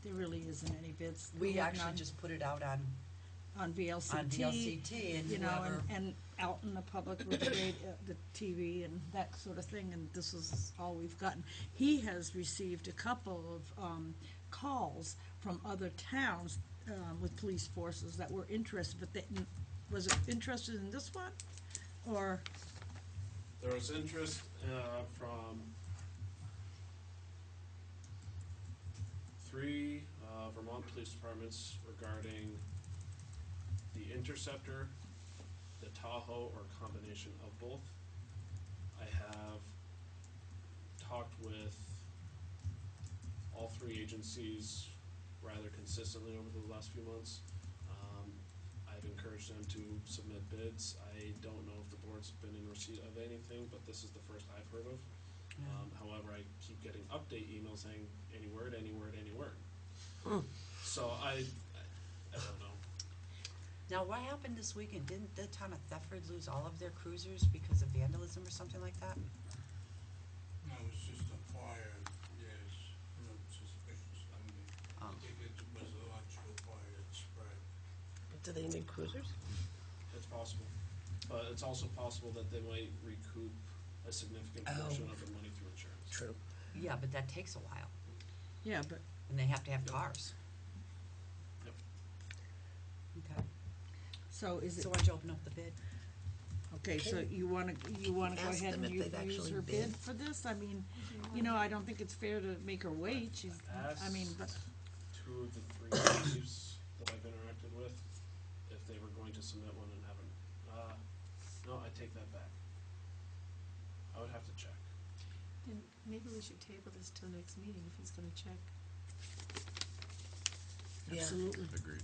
Speaker 3: there really isn't any bids.
Speaker 1: We
Speaker 3: have
Speaker 1: actually
Speaker 3: none
Speaker 1: just put it out on
Speaker 3: on
Speaker 1: VLCT, and
Speaker 3: you know,
Speaker 1: whoever,
Speaker 3: and out in the public with the radio, the TV and that sort of thing, and this is all we've gotten. He has received a couple of calls from other towns with police forces that were interested, but they, was it interested in this one? Or,
Speaker 14: There was interest from three Vermont police departments regarding the Interceptor, the Tahoe, or a combination of both. I have talked with all three agencies rather consistently over the last few months. I've encouraged them to submit bids. I don't know if the board's been in receipt of anything, but this is the first I've heard of. However, I keep getting update emails saying any word, any word, any word. So I don't know.
Speaker 1: now what happened this weekend? Didn't the town of Thetford lose all of their cruisers because of vandalism or something like that?
Speaker 15: No, it's just a fire, yes, no suspicious, I mean, I think it was a electrical fire that spread.
Speaker 6: Do they need cruisers?
Speaker 14: It's possible. But it's also possible that they might recoup a significant portion of the money through insurance.
Speaker 6: True.
Speaker 1: Yeah, but that takes a while,
Speaker 3: yeah, but,
Speaker 1: and they have to have cars.
Speaker 14: Yep.
Speaker 1: Okay,
Speaker 3: so is it,
Speaker 1: so why don't you open up the bid?
Speaker 3: okay, so
Speaker 6: Okay.
Speaker 3: you wanna go
Speaker 6: Ask
Speaker 3: ahead
Speaker 6: them
Speaker 3: and
Speaker 6: if they've
Speaker 3: use
Speaker 6: actually
Speaker 3: her
Speaker 6: bid.
Speaker 3: bid for this? I mean, you know, I don't think it's fair to make her wait, she's, I mean, but,
Speaker 14: Two of the three chiefs that I've interacted with, if they were going to submit one and haven't, no, I take that back. I would have to check.
Speaker 5: Then maybe we should table this till next meeting if he's gonna check.
Speaker 6: Yeah,
Speaker 3: absolutely,
Speaker 9: Agreed.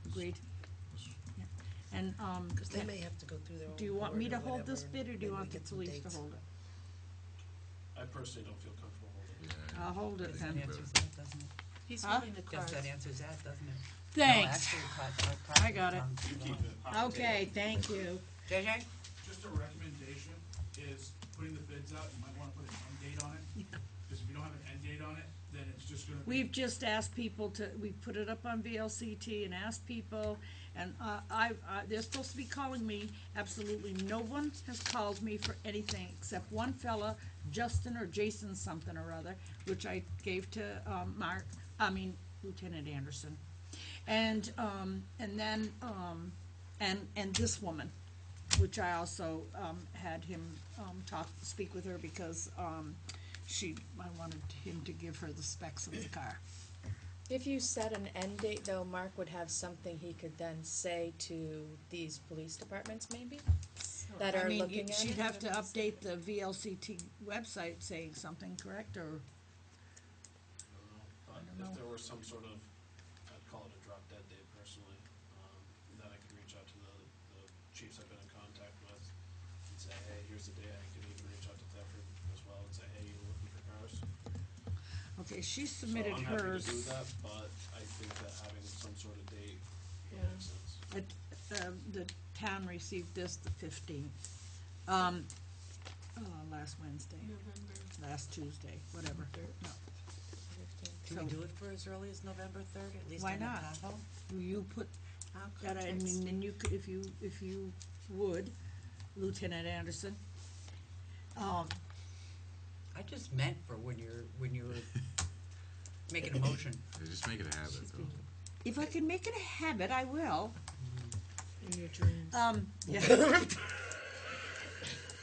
Speaker 3: agreed. Yeah. And,
Speaker 6: because they may have to go through their own
Speaker 3: do you want
Speaker 6: board
Speaker 3: me
Speaker 6: or
Speaker 3: to hold this
Speaker 6: whatever,
Speaker 3: bid, or do you
Speaker 6: maybe
Speaker 3: want the
Speaker 6: get some
Speaker 3: police to
Speaker 6: dates.
Speaker 3: hold it?
Speaker 14: I personally don't feel comfortable holding it.
Speaker 9: Yeah.
Speaker 3: I'll hold it
Speaker 1: Yes,
Speaker 3: then.
Speaker 1: that answers that, doesn't it?
Speaker 5: He's
Speaker 3: Huh?
Speaker 5: holding the
Speaker 1: Yes,
Speaker 5: cards.
Speaker 1: that answers that, doesn't it?
Speaker 3: Thanks.
Speaker 1: No, actually,
Speaker 3: I got it.
Speaker 14: You keep it.
Speaker 3: Okay, thank you.
Speaker 1: JJ?
Speaker 8: Just a recommendation is putting the bids out, you might wanna put an end date on it. Because if you don't have an end date on it, then it's just gonna be.
Speaker 3: We've just asked people to, we put it up on VLCT and asked people, and they're supposed to be calling me. Absolutely no one has called me for anything except one fella, Justin or Jason something or other, which I gave to Lieutenant Anderson. And then this woman, which I also had him speak with her because I wanted him to give her the specs of the car.
Speaker 2: If you set an end date, though, Mark would have something he could then say to these police departments, maybe, that are looking at
Speaker 3: She'd
Speaker 2: it.
Speaker 3: have to update the VLCT website saying something, correct, or?
Speaker 14: But if there were some sort of, I'd call it a drop dead date personally, then I could reach out to the chiefs I've been in contact with and say, hey, here's the day. I could even reach out to Thetford as well and say, hey, you looking for cars?
Speaker 3: Okay, she submitted
Speaker 14: So I'm
Speaker 3: hers.
Speaker 14: happy to do that, but I think that having some sort of date
Speaker 5: Yeah.
Speaker 14: makes sense.
Speaker 3: The town received this the 15th, last Wednesday,
Speaker 5: November.
Speaker 3: last Tuesday, whatever. No.
Speaker 1: Can
Speaker 3: So-
Speaker 1: we do it for as early as November 3rd, at least
Speaker 3: Why
Speaker 1: on the
Speaker 3: not?
Speaker 1: Tahoe?
Speaker 3: You put
Speaker 1: I'll
Speaker 3: that, I
Speaker 1: contact
Speaker 3: mean, then you could, if you would, Lieutenant Anderson.
Speaker 1: I just meant for when you're making a motion.
Speaker 9: Yeah, just make it a habit, though.
Speaker 3: If I can make it a habit, I will.
Speaker 5: In your dreams.
Speaker 3: Yeah.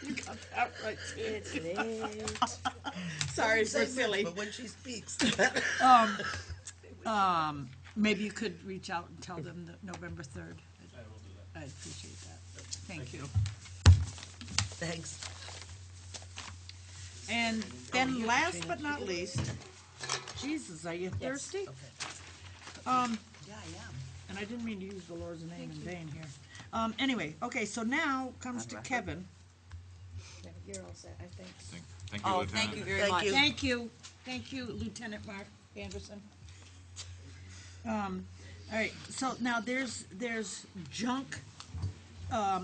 Speaker 3: You got that right, too.
Speaker 2: It's late.
Speaker 3: Sorry for
Speaker 6: Say much,
Speaker 3: silly.
Speaker 6: but when she speaks.
Speaker 3: Maybe you could reach out and tell them that November 3rd.
Speaker 14: I will do that.
Speaker 3: I'd appreciate that. Thank you.
Speaker 6: Thanks.
Speaker 3: And then last but not least, Jesus, are you thirsty?
Speaker 1: Okay.
Speaker 3: Um,
Speaker 1: Yeah, I am.
Speaker 3: and I didn't mean to use the Lord's name in vain here. Anyway, okay, so now comes
Speaker 1: On
Speaker 3: to
Speaker 1: record.
Speaker 3: Kevin.
Speaker 2: Yeah, you're all set, I think.
Speaker 9: Thank you,
Speaker 1: Oh,
Speaker 9: Lieutenant.
Speaker 1: thank you very
Speaker 6: Thank
Speaker 1: much.
Speaker 6: you.
Speaker 3: Thank you, Lieutenant Mark Anderson. All right, so now there's junk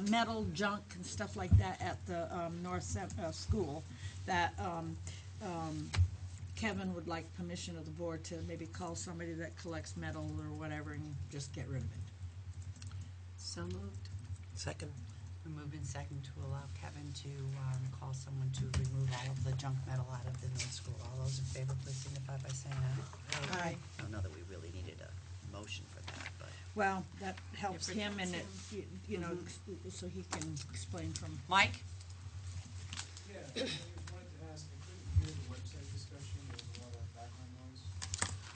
Speaker 3: metal junk and stuff like that at the school, that Kevin would like permission of the board to maybe call somebody that collects metal or whatever and just get rid of it.
Speaker 5: So moved.
Speaker 6: Second.
Speaker 1: We moved in second to allow Kevin to call someone to remove all of the junk metal out of the middle school. All those in favor, please signify by saying aye.
Speaker 3: Aye.
Speaker 1: I don't know that we really needed a motion for that, but.
Speaker 3: Well, that helps him and it, you know, so he can explain from.
Speaker 1: Mike?
Speaker 15: Yeah, I just wanted to ask, I couldn't hear the website discussion, there was a lot of background noise.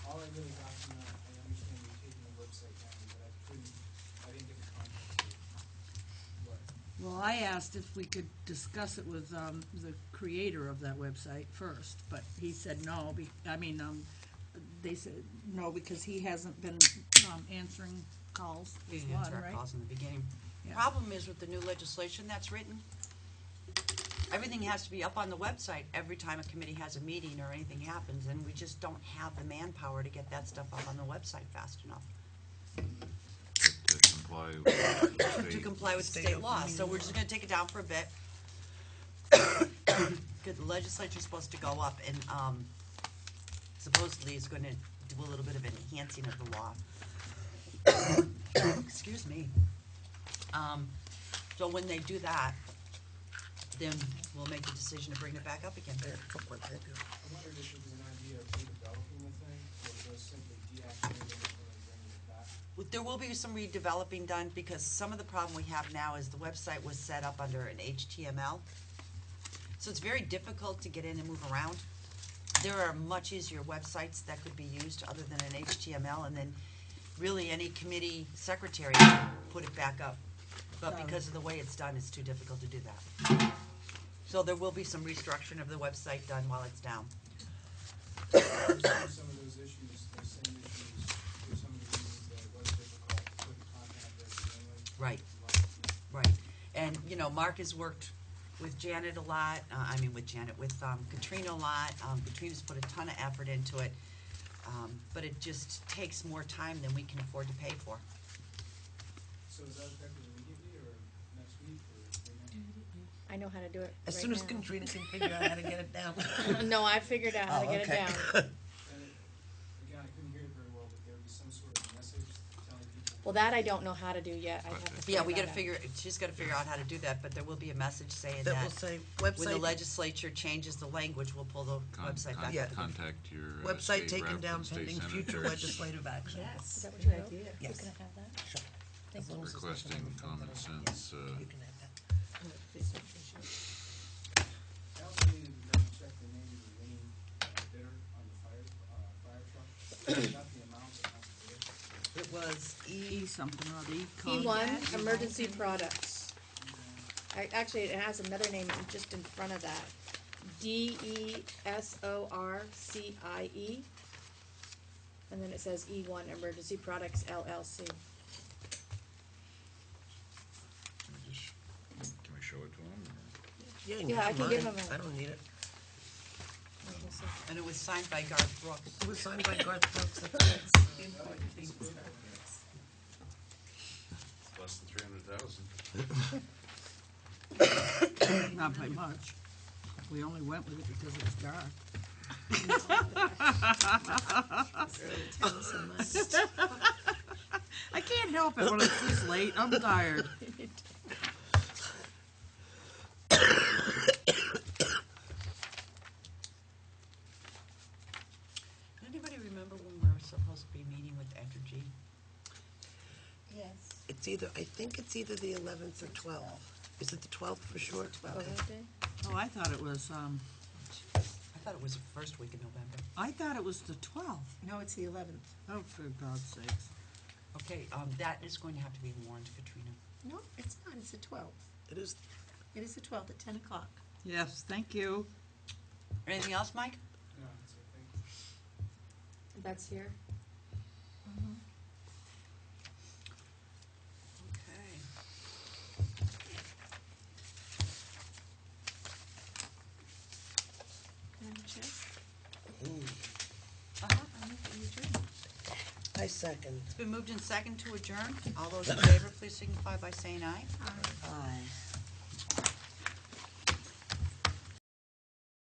Speaker 15: All I really got from that, I understand you're taking the website down, but I didn't get the context of what.
Speaker 3: Well, I asked if we could discuss it with the creator of that website first, but he said no. They said no because he hasn't been answering calls.
Speaker 1: We
Speaker 3: is
Speaker 1: didn't answer
Speaker 3: one,
Speaker 1: our
Speaker 3: right?
Speaker 1: calls in the beginning.
Speaker 3: Yeah.
Speaker 1: Problem is with the new legislation that's written, everything has to be up on the website every time a committee has a meeting or anything happens, and we just don't have the manpower to get that stuff up on the website fast enough.
Speaker 9: To comply with the
Speaker 1: To
Speaker 9: state.
Speaker 1: comply with state law, so we're just gonna take it down for a bit. Good, the legislature's supposed to go up and, supposedly it's gonna do a little bit of enhancing of the law. Excuse me. So when they do that, then we'll make the decision to bring it back up again.
Speaker 15: I wondered if it was an idea of redeveloping the thing, or just simply deactivating it and then bringing it back.
Speaker 1: There will be some redeveloping done, because some of the problem we have now is the website was set up under an HTML. So it's very difficult to get in and move around. There are much easier websites that could be used other than an HTML, and then really any committee secretary can put it back up. But because of the way it's done, it's too difficult to do that. So there will be some restructuring of the website done while it's down.
Speaker 15: Some of those issues, those same issues, were some of the reasons that it was difficult to put the contact there to begin with.
Speaker 1: Right. Right. And, you know, Mark has worked with Janet a lot, with Katrina a lot. Katrina's put a ton of effort into it, but it just takes more time than we can afford to pay for.
Speaker 15: So is that effective immediately, or next week, or when?
Speaker 2: I know how to do it
Speaker 6: As
Speaker 2: right
Speaker 6: soon as
Speaker 2: now.
Speaker 6: Katrina can figure out how to get it down.
Speaker 2: No, I figured out how to get it down.
Speaker 15: And again, I couldn't hear it very well, but there would be some sort of message telling people.
Speaker 2: Well, that I don't know how to do yet. I have to figure
Speaker 1: Yeah, we
Speaker 2: that
Speaker 1: gotta
Speaker 2: out.
Speaker 1: figure, she's gotta figure out how to do that, but there will be a message saying
Speaker 6: That
Speaker 1: that
Speaker 6: will say
Speaker 1: when the
Speaker 6: website,
Speaker 1: legislature changes the language, we'll pull the website back
Speaker 6: Yeah.
Speaker 1: up.
Speaker 9: Contact your
Speaker 6: website
Speaker 9: state
Speaker 6: taken
Speaker 9: rep
Speaker 6: down
Speaker 9: and state
Speaker 6: pending future
Speaker 9: senators
Speaker 6: legislative action.
Speaker 2: Is that what you wrote?
Speaker 5: idea.
Speaker 6: Yes.
Speaker 2: Can I have that?
Speaker 6: Sure.
Speaker 2: Thank you.
Speaker 9: requesting common sense,
Speaker 6: You can have that.
Speaker 15: I also needed to double check the name of the winning bidder on the fire truck. Not the amount, but not the bid.
Speaker 1: It was
Speaker 3: E something or the
Speaker 2: E1 Emergency Products. Actually, it has another name just in front of that. DESORCIE. And then it says E1 Emergency Products LLC.
Speaker 9: Can we show it to them?
Speaker 6: Yeah,
Speaker 2: Yeah, I
Speaker 6: never
Speaker 2: can give
Speaker 6: mind.
Speaker 2: him a-
Speaker 6: I don't need it.
Speaker 1: and it was signed by Garth Brooks.
Speaker 6: It was signed by Garth Brooks, that's right.
Speaker 9: Less than 300,000.
Speaker 3: Not by much. We only went with it because it was dark. I can't help it when it's this late. I'm tired.
Speaker 1: Anybody remember when we were supposed to be meeting with Entergy?
Speaker 5: Yes.
Speaker 6: It's either, I think it's either the 11th or 12th. Is it the 12th for sure?
Speaker 2: Oh, that day?
Speaker 3: Oh, I thought it was,
Speaker 1: I thought it was the first week in November.
Speaker 3: I thought it was the 12th.
Speaker 5: No, it's the 11th.
Speaker 3: Oh, for God's sakes.
Speaker 1: Okay, that is going to have to be warned, Katrina.
Speaker 5: No, it's not, it's the 12th.
Speaker 6: It is,
Speaker 5: It is the 12th at 10 o'clock.
Speaker 3: Yes, thank you.
Speaker 1: Anything else, Mike?
Speaker 15: No, that's it, thank you.
Speaker 2: That's here.
Speaker 1: Okay.
Speaker 5: Madam Chair?
Speaker 1: Uh-huh.
Speaker 5: I move that you adjourn.
Speaker 6: I I second.
Speaker 1: It's been moved in second to adjourn. All those in favor, please signify by saying aye.
Speaker 5: Aye.
Speaker 1: Aye.